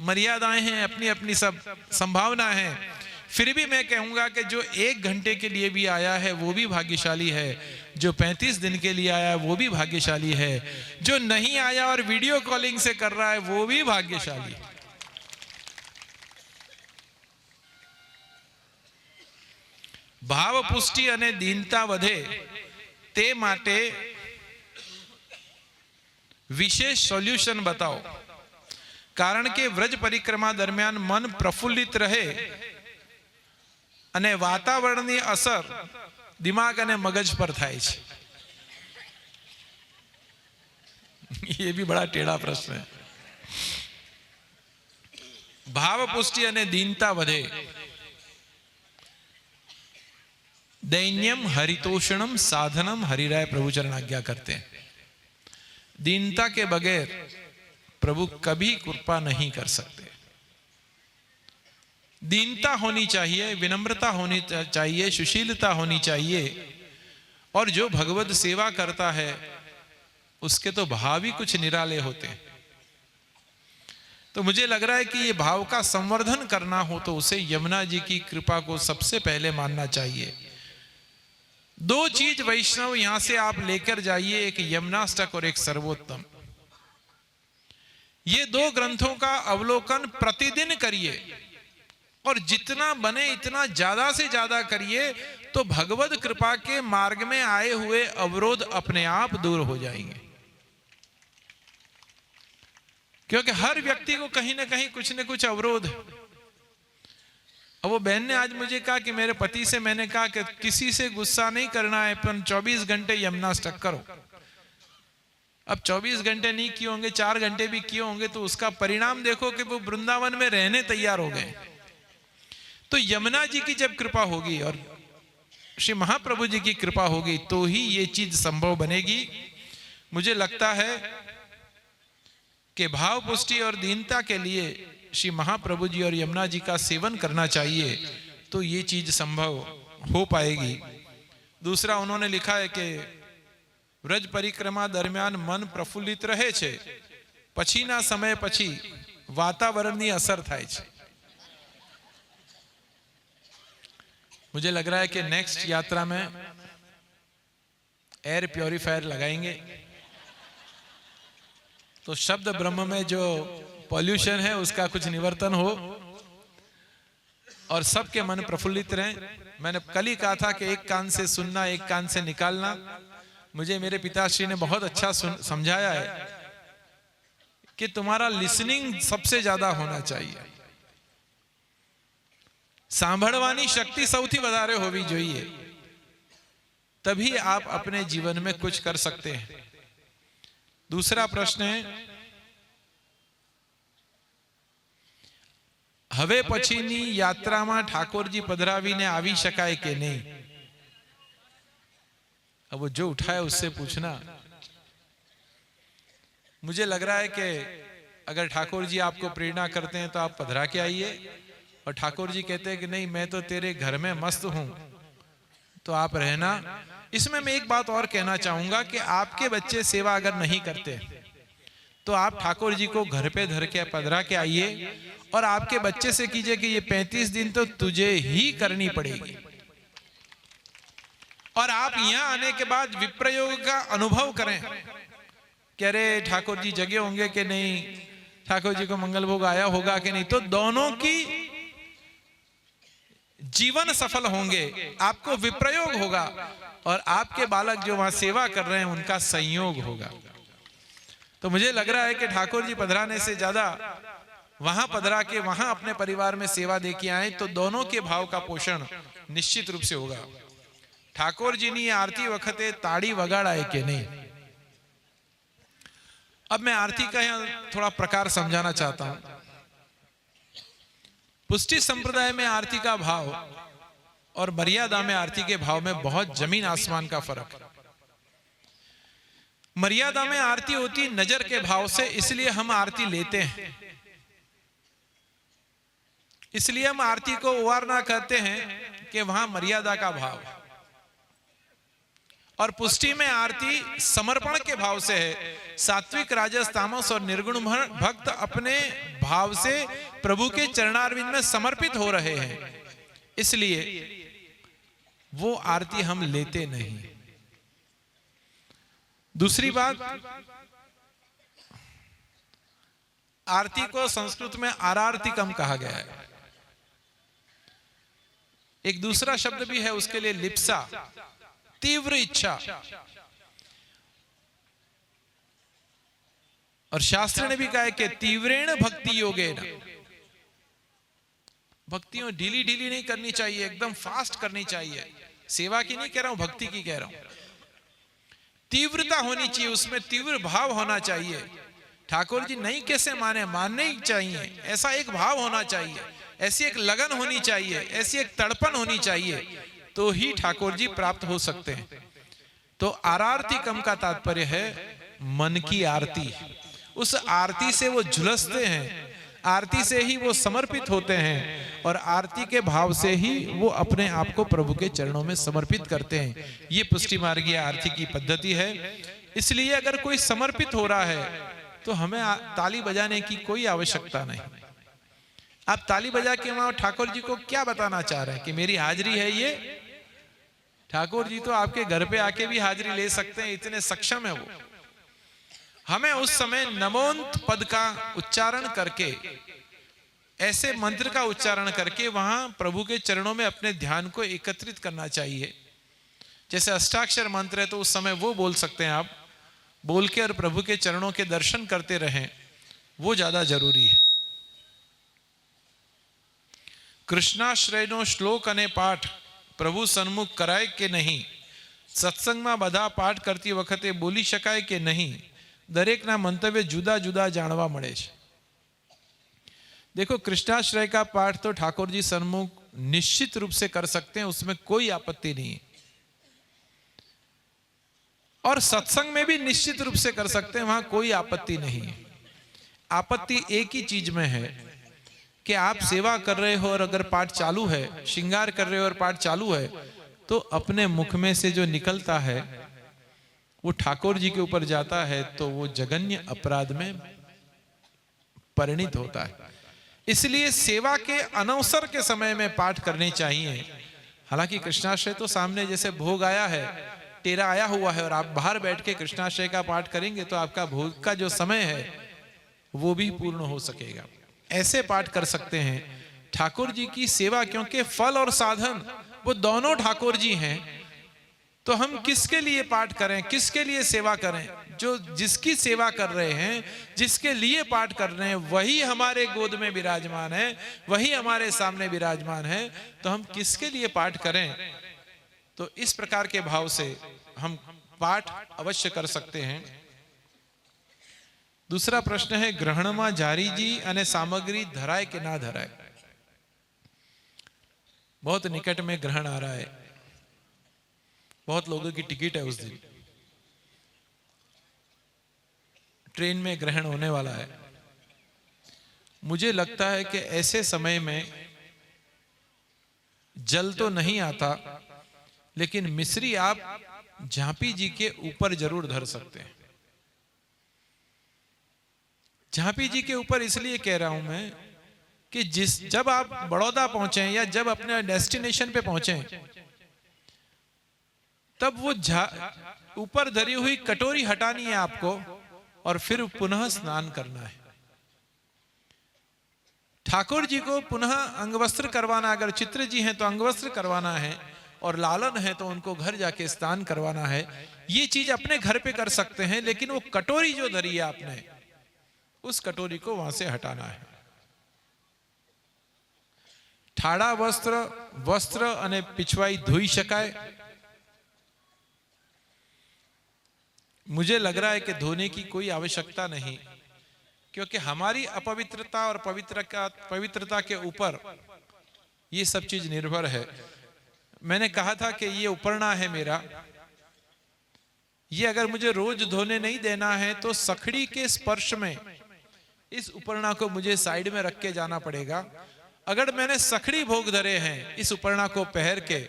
मर्यादाएं हैं, अपनी अपनी सब संभावना है। फिर भी मैं कहूंगा कि जो 1 घंटे के लिए भी आया है वो भी भाग्यशाली है, जो 35 दिन के लिए आया है वो भी भाग्यशाली है, जो नहीं आया और वीडियो कॉलिंग से कर रहा है वो भी भाग्यशाली है। भाव पुष्टि अने दीनता વધે તે માટે વિશેષ સોલ્યુશન બતાવો। કારણ કે વ્રજ પરિક્રમા દરમિયાન મન પ્રફુલ્લિત રહે અને વાતાવરણની અસર દિમાગ અને મગજ પર થાય છે। ये भी बड़ा टेढ़ा प्रश्न है। भाव पुष्टि अने दीनता વધે। दैन्यम हरितोषणम साधनम हरिराय प्रभु चरण आज्ञा करते हैं। दीनता के बगैर प्रभु कभी कृपा नहीं कर सकते। दीनता होनी चाहिए, विनम्रता होनी चाहिए, सुशीलता होनी चाहिए। और जो भगवत सेवा करता है उसके तो भाव ही कुछ निराले होते हैं। तो मुझे लग रहा है कि ये भाव का संवर्धन करना हो तो उसे यमुना जी की कृपा को सबसे पहले मानना चाहिए। 2 चीज वैष्णव यहां से आप लेकर जाइए, एक यमुनाष्टक और एक सर्वोत्तम। ये 2 ग्रंथों का अवलोकन प्रतिदिन करिए और जितना बने इतना ज्यादा से ज्यादा करिए, तो भगवत कृपा के मार्ग में आए हुए अवरोध अपने आप दूर हो जाएंगे। क्योंकि हर व्यक्ति को कहीं ना कहीं कुछ न कुछ अवरोध है। अब वो बहन ने आज मुझे कहा कि मेरे पति से मैंने कहा कि किसी से गुस्सा नहीं करना है, पर 24 घंटे यमुनाष्टक करो। अब 24 घंटे नहीं किए होंगे, 4 घंटे भी किए होंगे, तो उसका परिणाम देखो कि वो वृंदावन में रहने तैयार हो गए। तो यमुना जी की जब कृपा होगी और श्री महाप्रभु जी की कृपा होगी तो ही ये चीज संभव बनेगी। मुझे लगता है कि भाव पुष्टि और दीनता के लिए श्री महाप्रभु जी और यमुना जी का सेवन करना चाहिए, तो ये चीज संभव हो पाएगी। दूसरा उन्होंने लिखा है कि व्रज परिक्रमा दरमियान मन प्रफुल्लित रहे छे, पछीना समय पछी वातावरणनी असर थाय छे। मुझे लग रहा है कि नेक्स्ट यात्रा में एयर प्योरीफायर लगाएंगे तो शब्द ब्रह्म में जो पॉल्यूशन है उसका कुछ निवर्तन हो और सबके मन प्रफुल्लित रहें। मैंने कल ही कहा था कि एक कान से सुनना, एक कान से निकालना। मुझे मेरे पिताश्री ने बहुत अच्छा समझाया है कि तुम्हारा लिसनिंग सबसे ज्यादा होना चाहिए, सांभळवानी शक्ति सौथी वधारे होवी जोईए, तभी आप अपने जीवन में कुछ कर सकते हैं। दूसरा प्रश्न है, हवे पछीनी यात्रा में ठाकुरजी पधरावीने आवी शकाय के नहीं। अब वो जो उठाए उससे पूछना। मुझे लग रहा है कि अगर ठाकुर जी आपको प्रेरणा करते हैं तो आप पधरा के आइए, और ठाकुर जी कहते हैं कि नहीं मैं तो तेरे घर में मस्त हूं तो आप रहना। इसमें मैं एक बात और कहना चाहूंगा कि आपके बच्चे सेवा अगर नहीं करते तो आप ठाकुर जी को घर पे धर के पधरा के आइए और आपके बच्चे से कीजिए कि ये 35 दिन तो तुझे ही करनी पड़ेगी। और आप यहां आने के बाद विप्रयोग का अनुभव करें कि अरे ठाकुर जी जगे होंगे कि नहीं, ठाकुर जी को मंगल भोग आया होगा कि नहीं। तो दोनों की जीवन सफल होंगे, आपको विप्रयोग होगा और आपके बालक जो वहां सेवा कर रहे हैं उनका संयोग होगा। तो मुझे लग रहा है कि ठाकुर जी पधराने से ज्यादा वहां पधरा के वहां अपने परिवार में सेवा दे के आए तो दोनों के भाव का पोषण निश्चित रूप से होगा। ठाकुर जी ने आरती वखते ताड़ी वगाड़ाए कि नहीं। अब मैं आरती का यहां थोड़ा प्रकार समझाना चाहता हूं। पुष्टि संप्रदाय में आरती का भाव और मर्यादा में आरती के भाव में बहुत जमीन आसमान का फर्क है। मर्यादा में आरती होती नजर के भाव से, इसलिए हम आरती लेते हैं, इसलिए हम आरती को उवारना कहते हैं कि वहां मर्यादा का भाव। और पुष्टि में आरती समर्पण के भाव से है। सात्विक, राजस, तामस और निर्गुण भक्त अपने भाव से प्रभु के चरणारविंद में समर्पित हो रहे हैं, इसलिए वो आरती हम लेते नहीं। दूसरी बात, आरती को संस्कृत में आरार्तिकम कहा गया है। एक दूसरा शब्द भी है उसके लिए, लिप्सा, तीव्र इच्छा। और शास्त्र ने भी कहा है कि तीव्रेण भक्ति योगेन। भक्तियों ढीली ढीली नहीं करनी चाहिए, एकदम फास्ट करनी चाहिए। सेवा की नहीं कह रहा हूं, भक्ति की कह रहा हूं। तीव्रता होनी चाहिए, उसमें तीव्र भाव होना चाहिए। ठाकुर जी नहीं कैसे मानने ही चाहिए, ऐसा एक भाव होना चाहिए, ऐसी एक लगन होनी चाहिए, ऐसी एक तड़पन होनी चाहिए, तो ही ठाकुर जी प्राप्त हो सकते हैं। तो आरार्तिकम का तात्पर्य है मन की आरती। उस आरती से वो झुलसते हैं, आरती से ही वो समर्पित होते हैं और आरती के भाव से ही वो अपने आप को प्रभु के चरणों में समर्पित करते हैं। ये पुष्टि मार्गीय आरती की पद्धति है। इसलिए अगर कोई समर्पित हो रहा है तो हमें ताली बजाने की कोई आवश्यकता नहीं। आप ताली बजा के वहां ठाकुर जी को क्या बताना चाह रहे हैं कि मेरी हाजिरी है ये? ठाकुर जी तो आपके घर पे आके भी हाजिरी ले सकते हैं, इतने सक्षम है वो। हमें उस समय नमोन्त पद का उच्चारण करके, ऐसे मंत्र का उच्चारण करके वहां प्रभु के चरणों में अपने ध्यान को एकत्रित करना चाहिए। जैसे अष्टाक्षर मंत्र है तो उस समय वो बोल सकते हैं, आप बोल के और प्रभु के चरणों के दर्शन करते रहें, वो ज्यादा जरूरी है। कृष्णाश्रयनो श्लोक अने पाठ प्रभु सन्मुख कराय के नहीं, सत्संगમાં બધા પાઠ કરતી વખતે બોલી શકાય કે નહીં, દરેકના મંતવ્ય જુદા જુદા જાણવા મળે છે। देखो, कृष्णाश्रय का पाठ तो ठाकुर जी सन्मुख निश्चित रूप से कर सकते हैं, उसमें कोई आपत्ति नहीं है। और सत्संग में भी निश्चित रूप से कर सकते हैं, वहां कोई आपत्ति नहीं है। आपत्ति एक ही चीज में है कि आप सेवा कर रहे हो और अगर पाठ चालू है, श्रृंगार कर रहे हो और पाठ चालू है, तो अपने मुख में से जो निकलता है वो ठाकुर जी के ऊपर जाता है तो वो जघन्य अपराध में परिणित होता है। इसलिए सेवा के अनवसर के समय में पाठ करने चाहिए। हालांकि कृष्णाश्रय तो सामने जैसे भोग आया है, टेरा आया हुआ है और आप बाहर बैठ के कृष्णाश्रय का पाठ करेंगे तो आपका भोग का जो समय है वो भी पूर्ण हो सकेगा। ऐसे पाठ कर सकते हैं। ठाकुर जी की सेवा, क्योंकि फल और साधन वो दोनों ठाकुर जी हैं, तो हम किसके लिए पाठ करें, किसके लिए सेवा करें? जो जिसकी सेवा कर रहे हैं, जिसके लिए पाठ कर रहे हैं, वही हमारे गोद में विराजमान है, वही हमारे सामने विराजमान है, तो हम किसके लिए पाठ करें? तो इस प्रकार के भाव से हम पाठ अवश्य कर सकते हैं। दूसरा प्रश्न है, ग्रहणમાં જારીજી અને सामग्री धराए कि ना धराए। बहुत निकट में ग्रहण आ रहा है, बहुत लोगों की टिकट है, उस दिन ट्रेन में ग्रहण होने वाला है। मुझे लगता है कि ऐसे समय में जल तो नहीं आता, लेकिन मिश्री आप झांपी जी के ऊपर जरूर धर सकते हैं। झांपी जी के ऊपर इसलिए कह रहा हूं मैं कि जब आप बड़ौदा पहुंचे या जब अपने डेस्टिनेशन पे पहुंचे, तब वो ऊपर धरी हुई कटोरी हटानी है आपको और फिर पुनः स्नान करना है। ठाकुर जी को पुनः अंगवस्त्र करवाना, अगर चित्र जी हैं तो अंगवस्त्र करवाना है, और लालन है तो उनको घर जाके स्नान करवाना है। ये चीज अपने घर पे कर सकते हैं, लेकिन वो कटोरी जो धरी है आपने, उस कटोरी को वहां से हटाना है। ठाड़ा वस्त्र અને पिछवाई धोई शकाय। मुझे लग रहा है कि धोने की कोई आवश्यकता नहीं, क्योंकि हमारी अपवित्रता और पवित्रता के ऊपर ये सब चीज निर्भर है। मैंने कहा था कि ये उपरना है मेरा, ये अगर मुझे रोज धोने नहीं देना है तो सखड़ी के स्पर्श में इस उपरना को मुझे साइड में रख के जाना पड़ेगा। अगर मैंने सखड़ी भोग धरे हैं इस उपरना को पहर के,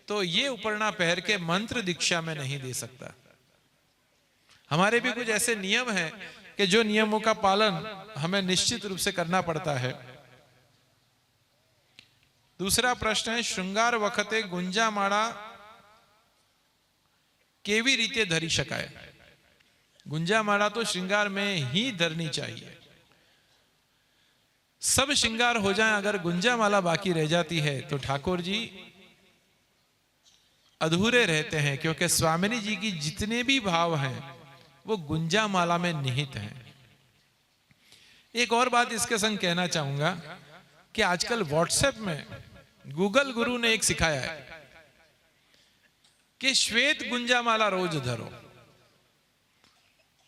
तो ये उपरना पहर के मंत्र दीक्षा में नहीं दे सकता। हमारे भी कुछ ऐसे नियम हैं कि जो नियमों का पालन हमें निश्चित रूप से करना पड़ता है। दूसरा प्रश्न है, श्रृंगार वखते गुंजामाड़ा केवी रीते धरी शकाय। गुंजामाड़ा तो श्रृंगार में ही धरनी चाहिए। सब श्रृंगार हो जाए, अगर गुंजामाला बाकी रह जाती है तो ठाकुर जी अधूरे रहते हैं, क्योंकि स्वामिनी जी की जितने भी भाव हैं वो गुंजामाला में निहित हैं। एक और बात इसके संग कहना चाहूंगा कि आजकल व्हाट्सएप में गूगल गुरु ने एक सिखाया है कि श्वेत गुंजामाला रोज धरो।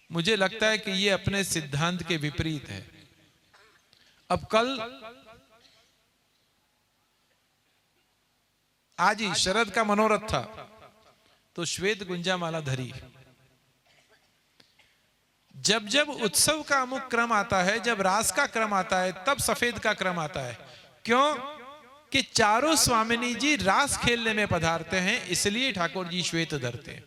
मुझे लगता है कि ये अपने सिद्धांत के विपरीत है। अब आज ही शरद का मनोरथ था तो श्वेत गुंजामाला धरी। जब जब उत्सव का अमुक क्रम आता है, जब रास का क्रम आता है, तब सफेद का क्रम आता है। क्यों? कि चारों स्वामिनी जी रास खेलने में पधारते हैं, इसलिए ठाकुर जी श्वेत धरते हैं।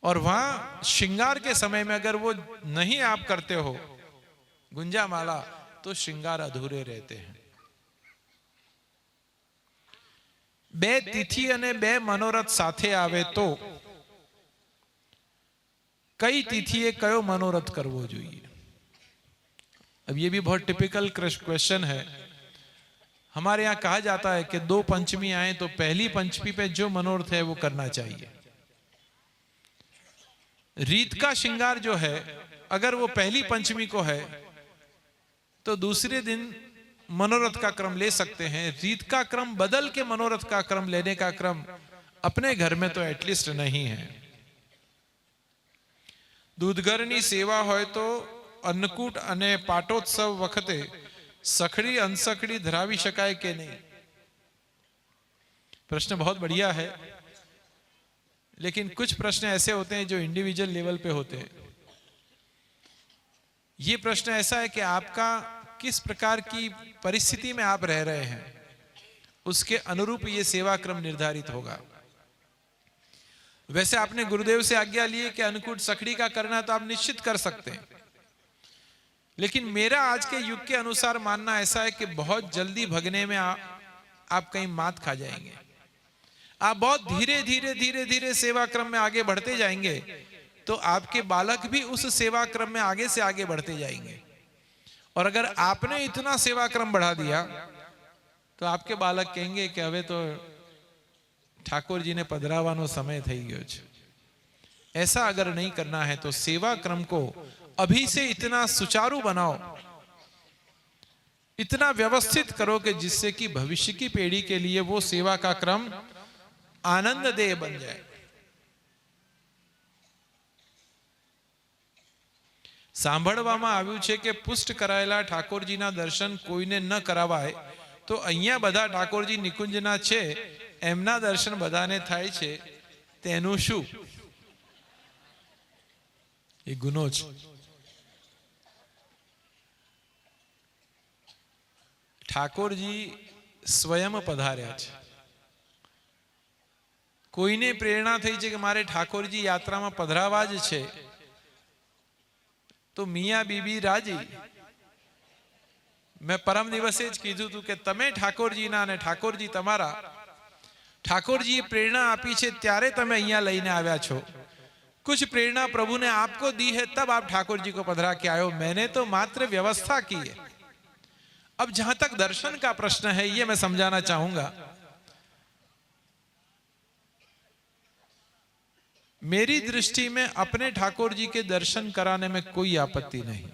और वहां श्रृंगार के समय में अगर वो नहीं आप करते हो गुंजामाला, तो श्रृंगार अधूरे रहते हैं। बे तिथि અને બે मनोरथ સાથે આવે तो कई तिथिए कयो मनोरथ करवो જોઈએ। अब ये भी बहुत टिपिकल क्वेश्चन है। हमारे यहाँ कहा जाता है कि 2 पंचमी आए तो पहली पंचमी पे जो मनोरथ है वो करना चाहिए। रीत का श्रृंगार जो है, अगर वो पहली पंचमी को है तो दूसरे दिन मनोरथ का क्रम ले सकते हैं। रीत का क्रम बदल के मनोरथ का क्रम लेने का क्रम अपने घर में तो एटलीस्ट नहीं है। दूधघરની सेवा હોય તો अन्नकूट અને પાટોત્સવ વખતે સખડી અનસખડી ધરાવી શકાય કે नहीं? प्रश्न बहुत बढ़िया है, लेकिन कुछ प्रश्न ऐसे होते हैं जो इंडिविजुअल लेवल पे होते हैं। ये प्रश्न ऐसा है कि आपका किस प्रकार की परिस्थिति में आप रह रहे हैं, उसके अनुरूप ये सेवा क्रम निर्धारित होगा। वैसे आपने गुरुदेव से आज्ञा ली कि अन्नकूट सखड़ी का करना, तो आप निश्चित कर सकते हैं। लेकिन मेरा आज के युग के अनुसार मानना ऐसा है कि बहुत जल्दी भगने में आप कहीं मात खा जाएंगे। आप बहुत धीरे धीरे धीरे धीरे सेवा क्रम में आगे बढ़ते जाएंगे, तो आपके बालक भी उस सेवा क्रम में आगे से आगे बढ़ते जाएंगे। और अगर आपने इतना सेवा क्रम बढ़ा दिया तो आपके बालक कहेंगे कि હવે तो ठाकुर जी ने पधरावानो समय થઈ ગયો છે। ऐसा अगर नहीं करना है तो सेवा क्रम को अभी से इतना सुचारू बनाओ, इतना व्यवस्थित करो कि जिससे कि भविष्य की पीढ़ी के लिए वो सेवा का क्रम आनंददेय बन जाए। સાંભળવામાં આવ્યું છે કે પુષ્ટ કરાયેલા ઠાકોરજીના દર્શન કોઈને ન કરાવાય, તો અહીંયા બધા ઠાકોરજી નિકુંજના છે, એમના દર્શન બધાને થાય છે, તેનું શું? એ ગુનો છે। ઠાકોરજી સ્વયં પધાર્યા છે। કોઈને પ્રેરણા થઈ છે કે મારે ઠાકોરજી યાત્રામાં પધરાવા જ છે, તો મિયા બીબી રાજી. મેં પરમ દિવસે જ કીધું હતું કે તમે ઠાકોરજીના અને ઠાકોરજી તમારા, ઠાકોરજીએ પ્રેરણા આપી છે ત્યારે તમે અહીંયા લઈને આવ્યા છો. कुछ प्रेरणा प्रभु ने आपको दी है तब आप ठाकुर जी को पधरा के आए हो. मैंने तो मात्र व्यवस्था की है. अब जहां तक दर्शन का प्रश्न है ये मैं समझाना चाहूंगा. मेरी दृष्टि में अपने ठाकुर जी के दर्शन कराने में कोई आपत्ति नहीं.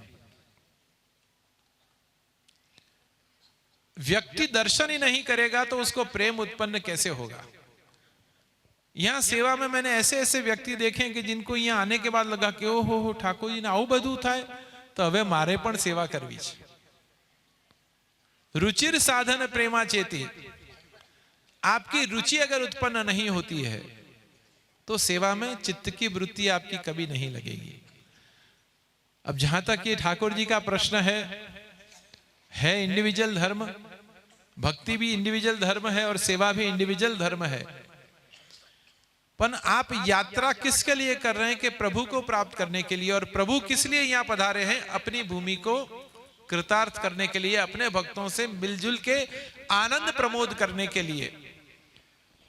व्यक्ति दर्शन ही नहीं करेगा तो उसको प्रेम उत्पन्न कैसे होगा. यहां सेवा में मैंने ऐसे ऐसे व्यक्ति देखे कि जिनको यहां आने के बाद लगा कि ओहो ठाकुर जी ने आવું બધું થાય તો હવે મારે પણ સેવા કરવી છે. रुचिर साधन प्रेमा चेती. आपकी रुचि अगर उत्पन्न नहीं होती है तो सेवा में चित्त की वृत्ति आपकी कभी नहीं लगेगी. अब जहां तक ये ठाकुर जी का प्रश्न है इंडिविजुअल धर्म. भक्ति भी इंडिविजुअल धर्म है और सेवा भी इंडिविजुअल धर्म है. पर आप यात्रा किसके लिए कर रहे हैं कि प्रभु को प्राप्त करने के लिए. और प्रभु किस लिए यहां पधारे हैं? अपनी भूमि को कृतार्थ करने के लिए, अपने भक्तों से मिलजुल के आनंद प्रमोद करने के लिए.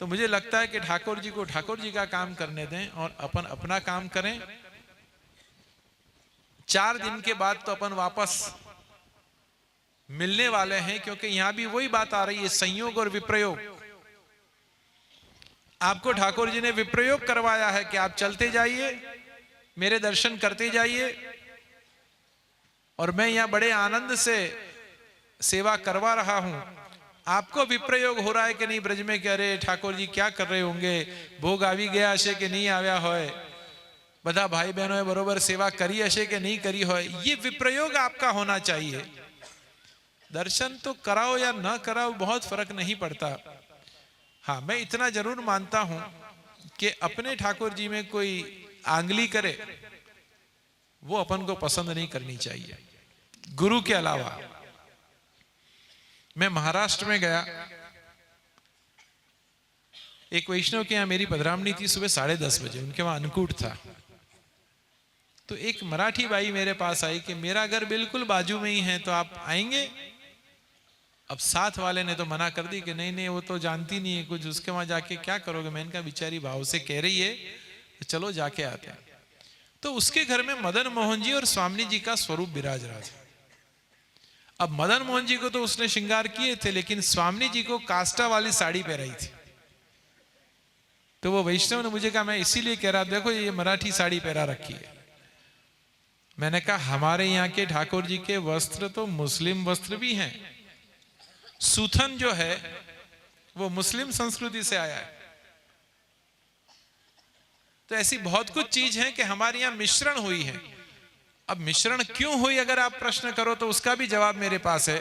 तो मुझे लगता है कि ठाकुर जी को ठाकुर जी का काम करने दें और अपन अपना काम करें. 4 दिन के बाद तो अपन वापस मिलने वाले हैं, क्योंकि यहां भी वही बात आ रही है, संयोग और विप्रयोग. आपको ठाकुर जी ने विप्रयोग करवाया है कि आप चलते जाइए, मेरे दर्शन करते जाइए, और मैं यहां बड़े आनंद से सेवा करवा रहा हूं. आपको विप्रयोग हो रहा है कि नहीं ब्रज में, कह रहे ठाकुर जी क्या कर रहे होंगे, भोग आवी गया हशे कि नहीं आव्या होय, બધા ભાઈ બહેનોએ બરોબર સેવા કરી હશે કે નહીં કરી હોય. ये विप्रयोग आपका होना चाहिए. दर्शन तो कराओ या न कराओ बहुत फर्क नहीं पड़ता. हाँ, मैं इतना जरूर मानता हूं कि अपने ठाकुर जी में कोई आंगली करे वो अपन को पसंद नहीं करनी चाहिए, गुरु के अलावा. मैं महाराष्ट्र में गया, एक वैष्णव के यहां मेरी पधरामणी थी सुबह 10:30 बजे. उनके वहां अन्नकूट था. तो एक मराठी बाई मेरे पास आई कि मेरा घर बिल्कुल बाजू में ही है, तो आप आएंगे. अब साथ वाले ने तो मना कर दी कि नहीं नहीं वो तो जानती नहीं है कुछ, उसके वहां जाके क्या करोगे. मैंने कहा बेचारी भाव से कह रही है तो चलो जाके आते हैं. तो उसके घर में मदन मोहन जी और स्वामी जी का स्वरूप विराज रहा था. अब मदन मोहन जी को तो उसने श्रृंगार किए थे, लेकिन स्वामी जी को काष्टा वाली साड़ी पहनाई थी. तो वो वैष्णव ने मुझे कहा, मैं इसीलिए कह रहा, देखो ये मराठी साड़ी पहना रखी है. मैंने कहा हमारे यहाँ के ठाकुर जी के वस्त्र तो मुस्लिम वस्त्र भी हैं. सूथन जो है वो मुस्लिम संस्कृति से आया है. तो ऐसी बहुत कुछ चीज है कि हमारे यहाँ मिश्रण हुई है. अब मिश्रण क्यों हुई अगर आप प्रश्न करो तो उसका भी जवाब मेरे पास है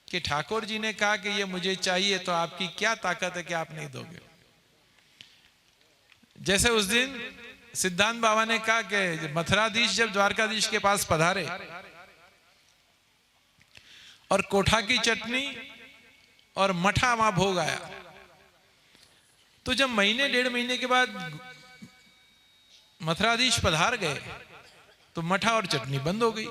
कि ठाकुर जी ने कहा कि ये मुझे चाहिए, तो आपकी क्या ताकत है कि आप नहीं दोगे. जैसे उस दिन सिद्धांत बाबा ने कहा कि मथुराधीश जब द्वारकाधीश के पास पधारे और कोठा की चटनी और मठा वहां भोग आया, तो जब महीने 1.5 महीने के बाद मथुराधीश पधार गए तो मठा और चटनी बंद हो गई.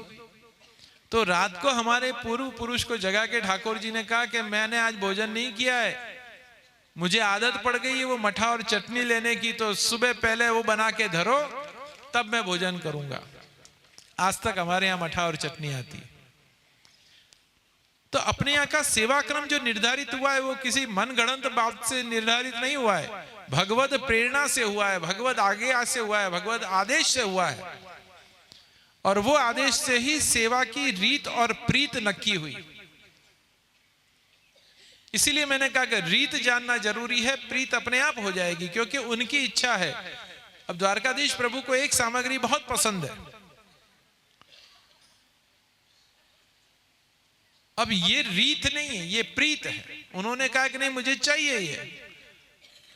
तो रात को हमारे पूर्व पुरुष को जगा के ठाकुर जी ने कहा कि मैंने आज भोजन नहीं किया है, मुझे आदत पड़ गई है वो मठा और चटनी लेने की, तो सुबह पहले वो बना के धरो तब मैं भोजन करूंगा. आज तक हमारे यहाँ मठा और चटनी आती है. तो अपने यहाँ का सेवा क्रम जो निर्धारित हुआ है वो किसी मनगढ़ंत बात से निर्धारित नहीं हुआ है, भगवत प्रेरणा से हुआ है, भगवत आज्ञा से हुआ है, भगवत आदेश से हुआ है. और वो आदेश से ही सेवा की रीत और प्रीत नक्की हुई. इसीलिए मैंने कहा कि रीत जानना जरूरी है, प्रीत अपने आप हो जाएगी, क्योंकि उनकी इच्छा है. अब द्वारकाधीश प्रभु को एक सामग्री बहुत पसंद है. अब ये रीत नहीं है, ये प्रीत है. उन्होंने कहा कि नहीं मुझे चाहिए ये,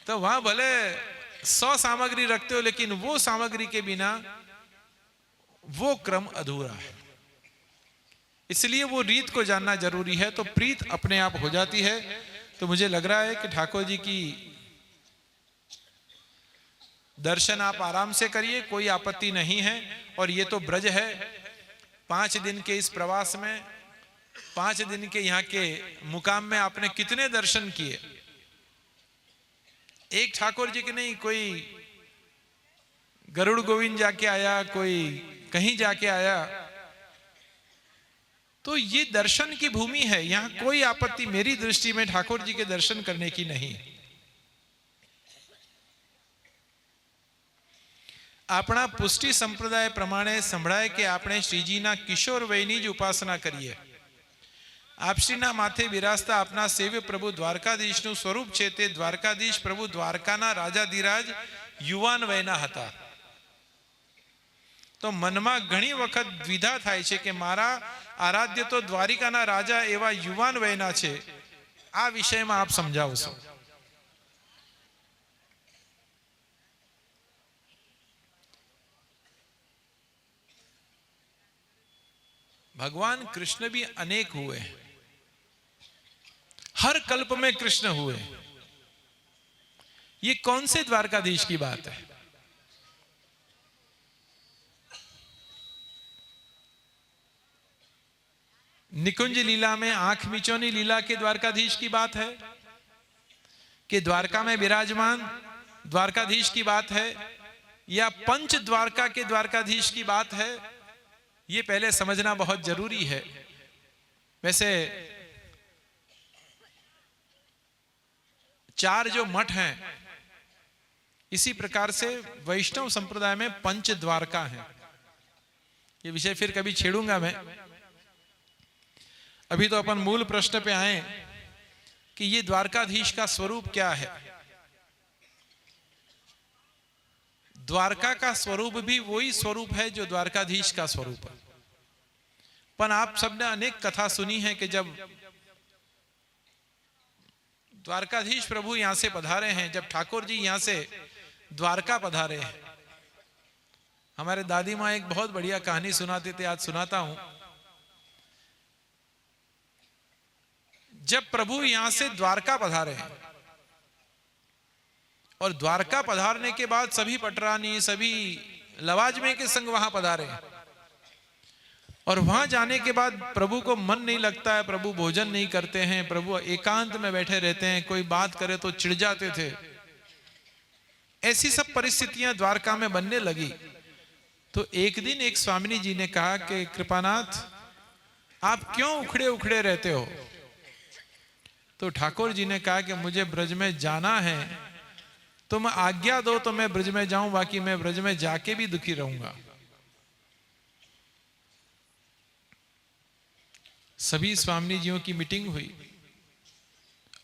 तो वहां भले 100 सामग्री रखते हो, लेकिन वो सामग्री के बिना वो क्रम अधूरा है. इसलिए वो रीत को जानना जरूरी है, तो प्रीत अपने आप हो जाती है. तो मुझे लग रहा है कि ठाकुर जी की दर्शन आप आराम से करिए, कोई आपत्ति नहीं है। और ये तो ब्रज है। 5 दिन के इस प्रवास में, 5 दिन के यहाँ के मुकाम में आपने कितने दर्शन किए? एक ठाकुर जी के नहीं, कोई गरुड़ गोविंद जाके आया, कोई कहीं जाके आया। तो ये दर्शन की भूमि है, यहां कोई आपत्ति मेरी दृष्टि में ठाकुर जी के दर्शन करने की नहीं है। अपना पुष्टि संप्रदाय प्रमाणे संभळाय के આપણે શ્રીજીના કિશોર વયની જ ઉપાસના કરીએ। આપશ્રીના માથે બિરાજતા આપના સેવ્ય પ્રભુ દ્વારકાધીશનું સ્વરૂપ છે તે દ્વારકાધીશ પ્રભુ દ્વારકાના રાજાધિરાજ યુવાન વયના હતા। તો મનમાં ઘણી વખત દ્વિધા થાય છે કે મારા આરાધ્ય તો દ્વારિકાના રાજા એવા યુવાન વયના છે। આ વિષયમાં આપ સમજાવશો। भगवान कृष्ण भी अनेक हुए, हर कल्प में कृष्ण हुए। ये कौन से द्वारकाधीश की बात है? निकुंज लीला में आंख मिचौनी लीला के द्वारकाधीश की बात है कि द्वारका में विराजमान द्वारकाधीश की बात है, या पंच द्वारका के द्वारकाधीश की बात है? ये पहले समझना बहुत जरूरी है। वैसे 4 जो मठ हैं, इसी प्रकार से वैष्णव संप्रदाय में पंच द्वारका हैं। ये विषय फिर कभी छेड़ूंगा मैं। अभी तो अपन मूल प्रश्न पे आए कि ये द्वारकाधीश का स्वरूप क्या है। द्वारका का स्वरूप भी वही स्वरूप है जो द्वारकाधीश का स्वरूप है। पर आप सबने अनेक कथा सुनी है कि जब द्वारकाधीश प्रभु यहां से पधारे हैं, जब ठाकुर जी यहां से द्वारका पधारे हैं। हमारे दादी माँ एक बहुत बढ़िया कहानी सुनाते थे, आज सुनाता हूं। जब प्रभु यहां से द्वारका पधारे हैं और द्वारका पधारने के बाद सभी पटरानी, सभी लवाजमे के संग वहां पधारे हैं, और वहां जाने के बाद प्रभु को मन नहीं लगता है, प्रभु भोजन नहीं करते हैं, प्रभु एकांत में बैठे रहते हैं, कोई बात करे तो चिढ़ जाते थे। ऐसी सब परिस्थितियां द्वारका में बनने लगी। तो एक दिन एक स्वामिनी जी ने कहा कि कृपानाथ, आप क्यों उखड़े उखड़े रहते हो? तो ठाकुर जी ने कहा कि मुझे ब्रज में जाना है, तुम आज्ञा दो तो मैं ब्रज में जाऊं, बाकी मैं ब्रज में जाके भी दुखी रहूंगा। सभी स्वामिनी जियों की मीटिंग हुई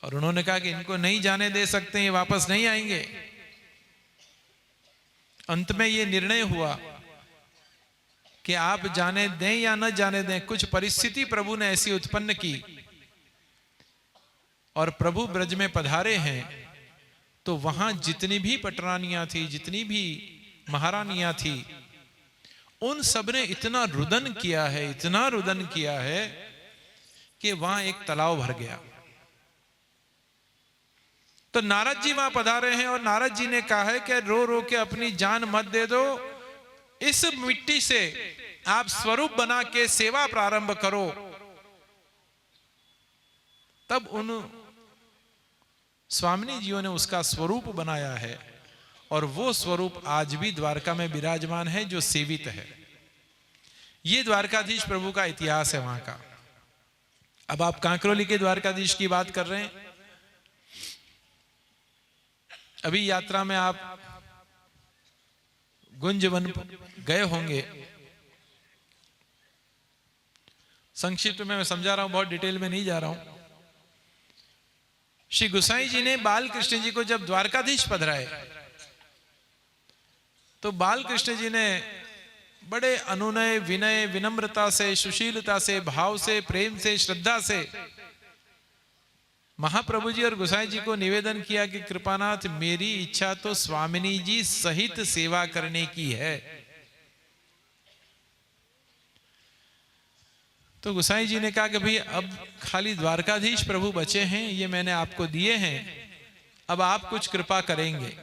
और उन्होंने कहा कि इनको नहीं जाने दे सकते, ये वापस नहीं आएंगे। अंत में ये निर्णय हुआ कि आप जाने दें या न जाने दें, कुछ परिस्थिति प्रभु ने ऐसी उत्पन्न की और प्रभु ब्रज में पधारे हैं। तो वहां जितनी भी पटरानियां थी, जितनी भी महारानियां थी, उन सब ने इतना रुदन किया है, इतना रुदन किया है कि वहां एक तालाब भर गया। तो नारद जी वहां पधारे हैं और नारद जी ने कहा है कि रो रो के अपनी जान मत दे दो, इस मिट्टी से आप स्वरूप बना के सेवा प्रारंभ करो। तब उन स्वामिनी जियों ने उसका स्वरूप बनाया है और वो स्वरूप आज भी द्वारका में विराजमान है, जो सेवित है। ये द्वारकाधीश प्रभु का इतिहास है वहां का। अब आप कांकरोली के द्वारकाधीश की बात कर रहे हैं। अभी यात्रा में आप गुंजवन गए होंगे। संक्षिप्त में मैं समझा रहा हूं, बहुत डिटेल में नहीं जा रहा हूं। श्री गोसाई जी ने बाल कृष्ण जी को जब द्वारकाधीश पधराए तो बाल कृष्ण जी ने बड़े अनुनय, विनय, विनम्रता से, सुशीलता से, भाव से, प्रेम से, श्रद्धा से महाप्रभु जी और गोसाई जी को निवेदन किया कि कृपानाथ, मेरी इच्छा तो स्वामिनी जी सहित सेवा करने की है। तो गोसाई जी ने कहा कि भाई अब खाली द्वारकाधीश प्रभु बचे हैं, ये मैंने आपको दिए हैं, अब आप कुछ कृपा करेंगे।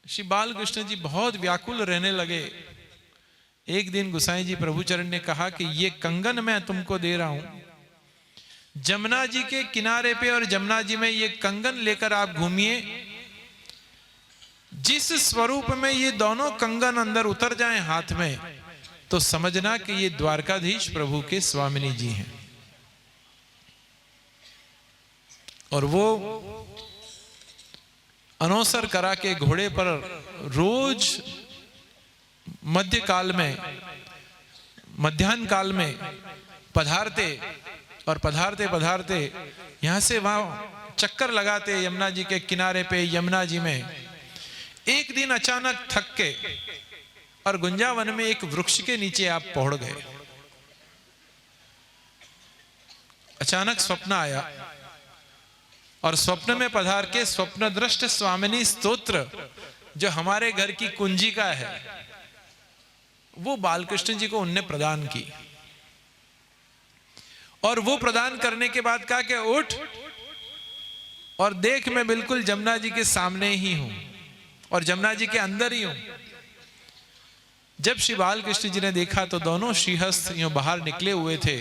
श्री बालकृष्ण जी बहुत व्याकुल रहने लगे। एक दिन गोसाई जी प्रभुचरण ने कहा कि ये कंगन मैं तुमको दे रहा हूं, जमुना जी के किनारे पे और जमुना जी में ये कंगन लेकर आप घूमिए। जिस स्वरूप में ये दोनों कंगन अंदर उतर जाएं हाथ में, तो समझना कि ये द्वारकाधीश प्रभु के स्वामिनी जी हैं। और वो अनौसर करा के घोड़े पर रोज मध्याह्न काल में पधारते और पधारते पधारते यहां से वहां चक्कर लगाते यमुना जी के किनारे पे। यमुना जी में एक दिन अचानक थक के और गुंजावन में एक वृक्ष के नीचे आप पहुंच गए। अचानक स्वप्न आया और स्वप्न में पधार के स्वप्न दृष्ट स्वामिनी स्तोत्र जो हमारे घर की कुंजिका है, वो बालकृष्ण जी को उनने प्रदान की। और वो प्रदान करने के बाद कहा कि उठ और देख, मैं बिल्कुल जमुना जी के सामने ही हूं और जमुना जी के अंदर ही हूं। जब श्री बालकृष्ण जी ने देखा तो दोनों श्रीहस्त यूं बाहर निकले हुए थे।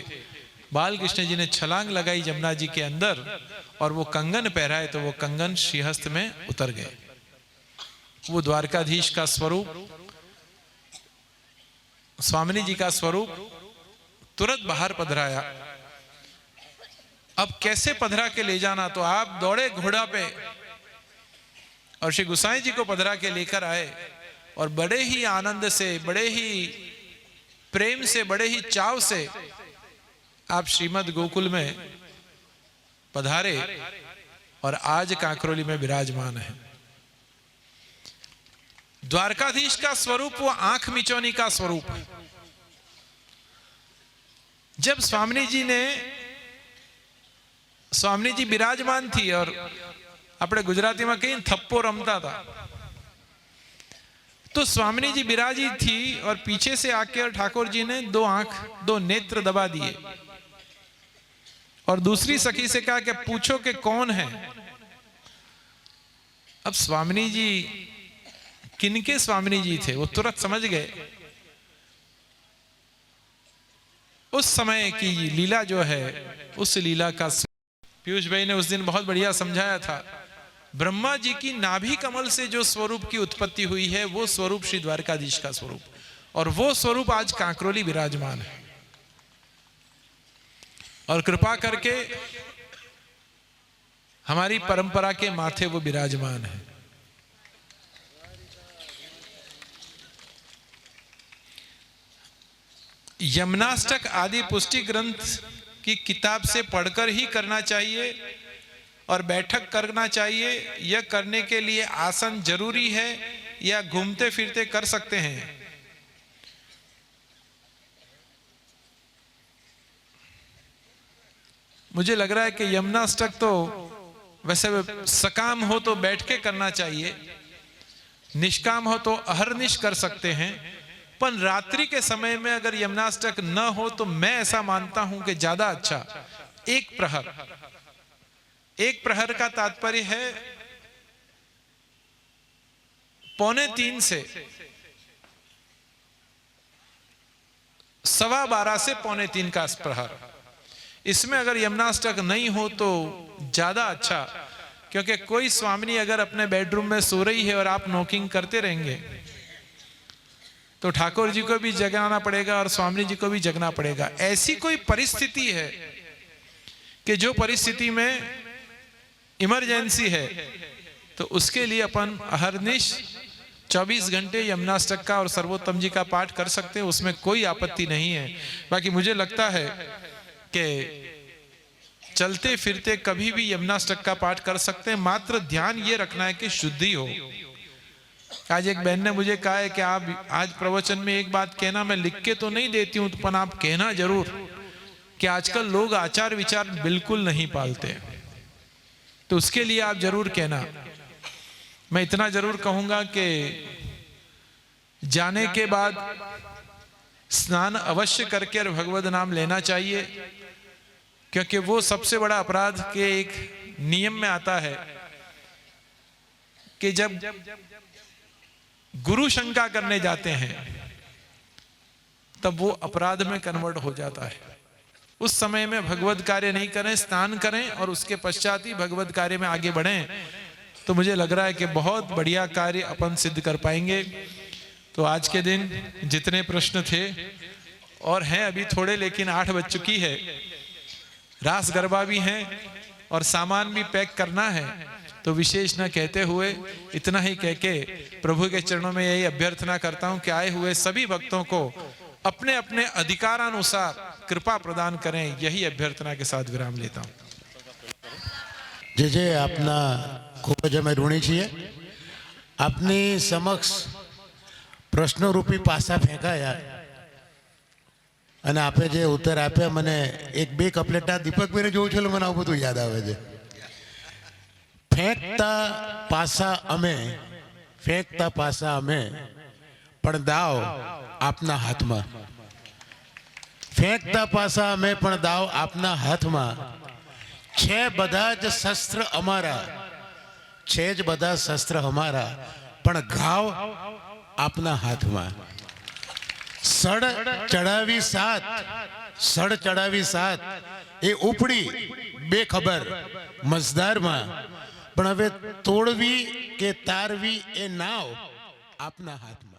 बालकृष्ण जी ने छलांग लगाई जमुना जी के अंदर और वो कंगन पहराए तो वो कंगन श्रीहस्त में उतर गए। वो द्वारकाधीश का स्वरूप, स्वामिनी जी का स्वरूप तुरंत बाहर पधराया। अब कैसे पधरा के ले जाना, तो आप दौड़े घोड़ा पे और श्री गोसाई जी को पधरा के लेकर आए और बड़े ही आनंद से, बड़े ही प्रेम से, बड़े ही चाव से आप श्रीमद गोकुल में पधारे और आज कांकरोली में विराजमान है। द्वारकाधीश का स्वरूप वो आंख मिचौनी का स्वरूप है। जब स्वामिनी जी विराजमान थी और अपने गुजराती में कहीं थप्पो रमता था, तो स्वामिनी जी विराजी थी और पीछे से आके और ठाकुर जी ने दो नेत्र दबा दिए और दूसरी सखी से कहा कि पूछो कि कौन है। अब स्वामिनी जी किनके स्वामिनी जी थे वो तुरंत समझ गए। उस समय की लीला जो है, उस लीला का पीयूष भाई ने उस दिन बहुत बढ़िया समझाया था। ब्रह्मा जी की नाभि कमल से जो स्वरूप की उत्पत्ति हुई है, वो स्वरूप श्री द्वारकाधीश का स्वरूप, और वो स्वरूप आज कांकरोली विराजमान है। और कृपा करके हमारी परंपरा के माथे वो विराजमान है। यमुनाष्टक आदि पुष्टि ग्रंथ की किताब से पढ़कर ही करना चाहिए और बैठक करना चाहिए। यह करने के लिए आसन जरूरी है या घूमते फिरते कर सकते हैं? मुझे लग रहा है कि यमुनाष्टक तो वैसे सकाम हो तो बैठ के करना चाहिए, निष्काम हो तो अहर्निश कर सकते हैं, पर रात्रि के समय में अगर यमुनाष्टक न हो तो मैं ऐसा मानता हूं कि ज्यादा अच्छा एक प्रहर का तात्पर्य है 11:45 से 12:15 से 11:45 का प्रहर। इसमें अगर यमुनाष्टक नहीं हो तो ज्यादा अच्छा, क्योंकि कोई स्वामिनी अगर अपने बेडरूम में सो रही है और आप नॉकिंग करते रहेंगे तो ठाकुर जी को भी जगाना पड़ेगा और स्वामी जी को भी जगना पड़ेगा। ऐसी कोई परिस्थिति है कि जो परिस्थिति में इमरजेंसी है, तो उसके लिए अपन अहर्निश 24 घंटे यमुनाष्टक का और सर्वोत्तम जी का पाठ कर सकते हैं, उसमें कोई आपत्ति नहीं है। बाकी मुझे लगता है कि चलते फिरते कभी भी यमुनाष्टक का पाठ कर सकते हैं, मात्र ध्यान ये रखना है कि शुद्धि हो। आज एक बहन ने मुझे कहा है कि आप आज प्रवचन में एक बात कहना, मैं लिख के तो नहीं देती हूं, पर आप कहना जरूर कि आजकल लोग आचार विचार बिल्कुल नहीं पालते, तो उसके लिए आप जरूर कहना। मैं इतना जरूर कहूंगा कि जाने के बाद स्नान अवश्य करके और भगवद नाम लेना चाहिए, क्योंकि वो सबसे बड़ा अपराध के एक नियम में आता है कि जब गुरु शंका करने जाते हैं तब वो अपराध में कन्वर्ट हो जाता है। उस समय में भगवत कार्य नहीं करें, स्नान करें और उसके पश्चात ही भगवत कार्य में आगे बढ़ें, तो मुझे लग रहा है कि बहुत बढ़िया कार्य अपन सिद्ध कर पाएंगे। तो आज के दिन जितने प्रश्न थे और हैं अभी थोड़े, लेकिन 8 बज चुकी है, रास गरबा भी हैं और सामान भी पैक करना है, तो विशेष न कहते हुए इतना ही कह के प्रभु के चरणों में यही अभ्यर्थना करता हूं कि आए हुए सभी भक्तों को अपने अपने अधिकारानुसार कृपा प्रदान करें, यही अभ्यर्थना के साथ विराम लेता हूं। જે આપના ખૂબ જ અમે ઋણી છીએ। આપની સમક્ષ પ્રશ્નરૂપી પાસા ફેંકાયા અને આપે જે ઉત્તર આપ્યા, મને 1-2 કપલેટા દીપકભાઈને જોઉં છું એટલે મને આવું બધું યાદ આવે છે। ફેંકતા પાસા અમે પણ દાવ આપના હાથમાં। ફેંકતા પાસા અમે પણ દાવ આપના હાથમાં। છે બધા જ શસ્ત્ર અમારા, છે જ બધા શસ્ત્ર અમારા, પણ ઘાવ આપના હાથમાં। સડ ચડાવી સાત એ ઉપડી બેખબર મજદારમાં, પણ હવે તોડવી કે તારવી એ નાવ આપના હાથમાં।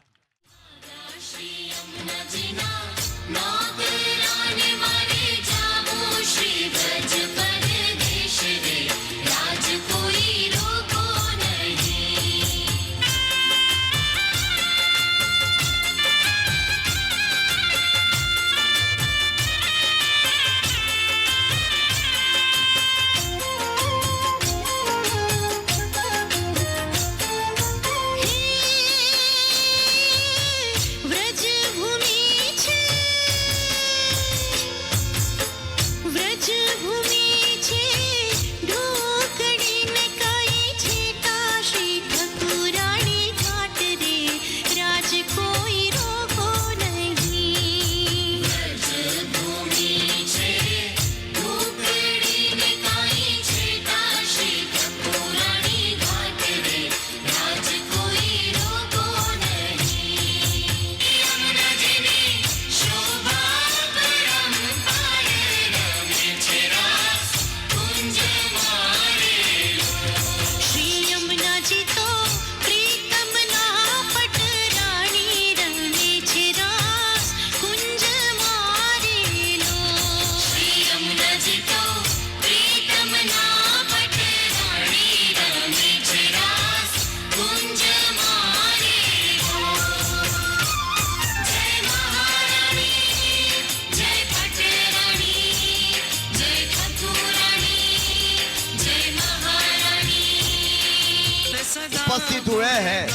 उपस्थित हुए हैं,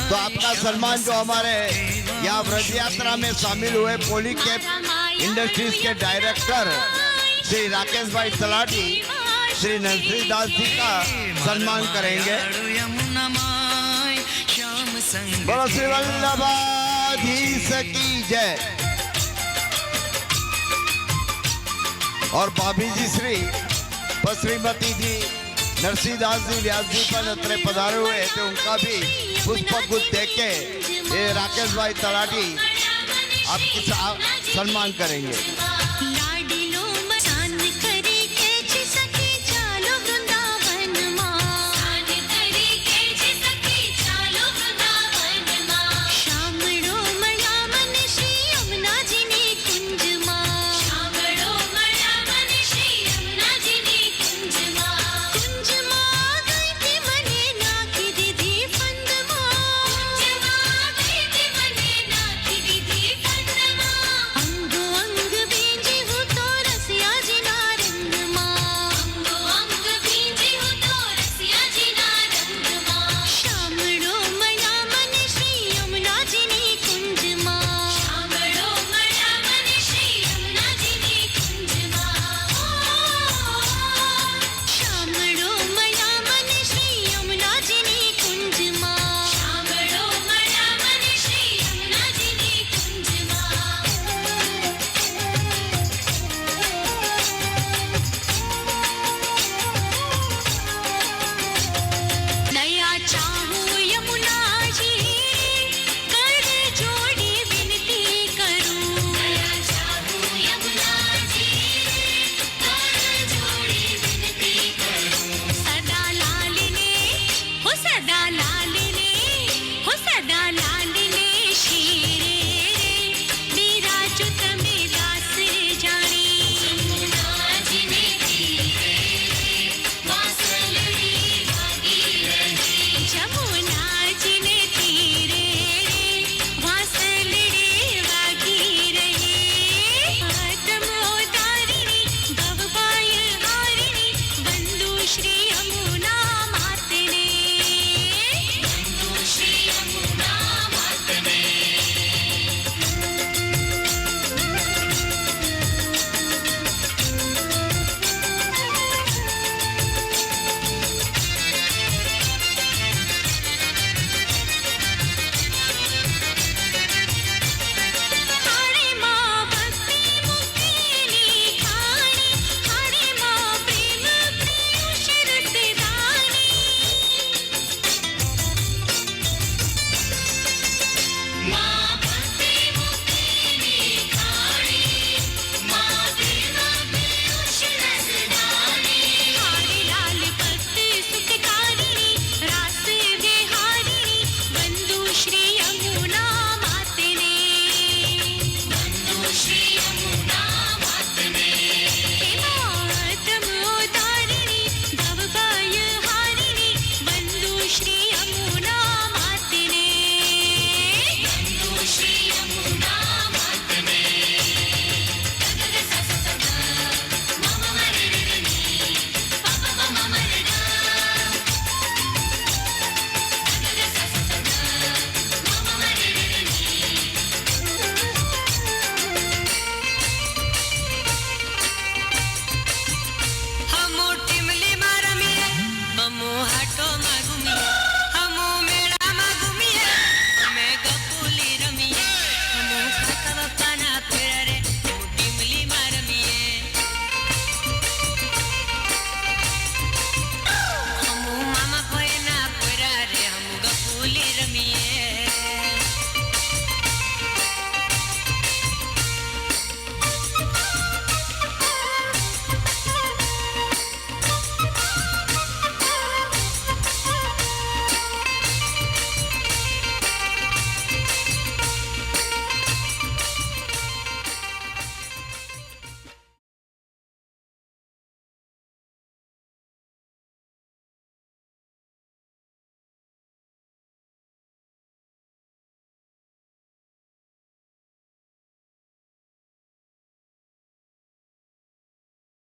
तो आपका सम्मान जो हमारे यहाँ व्रज यात्रा में शामिल हुए पॉलीकैब इंडस्ट्रीज के डायरेक्टर श्री राकेश भाई तलाटी, श्री नरसिंह दास जी का सम्मान करेंगे। बोलो श्री वल्लभाधीश की जय। और भाभी जी श्रीमती जी नरसिंह दास जी व्यास जी पर अत्र पधारे हुए थे, उनका भी पुष्प गुच्छ देके ये राकेश भाई तलाटी आपकी सम्मान करेंगे।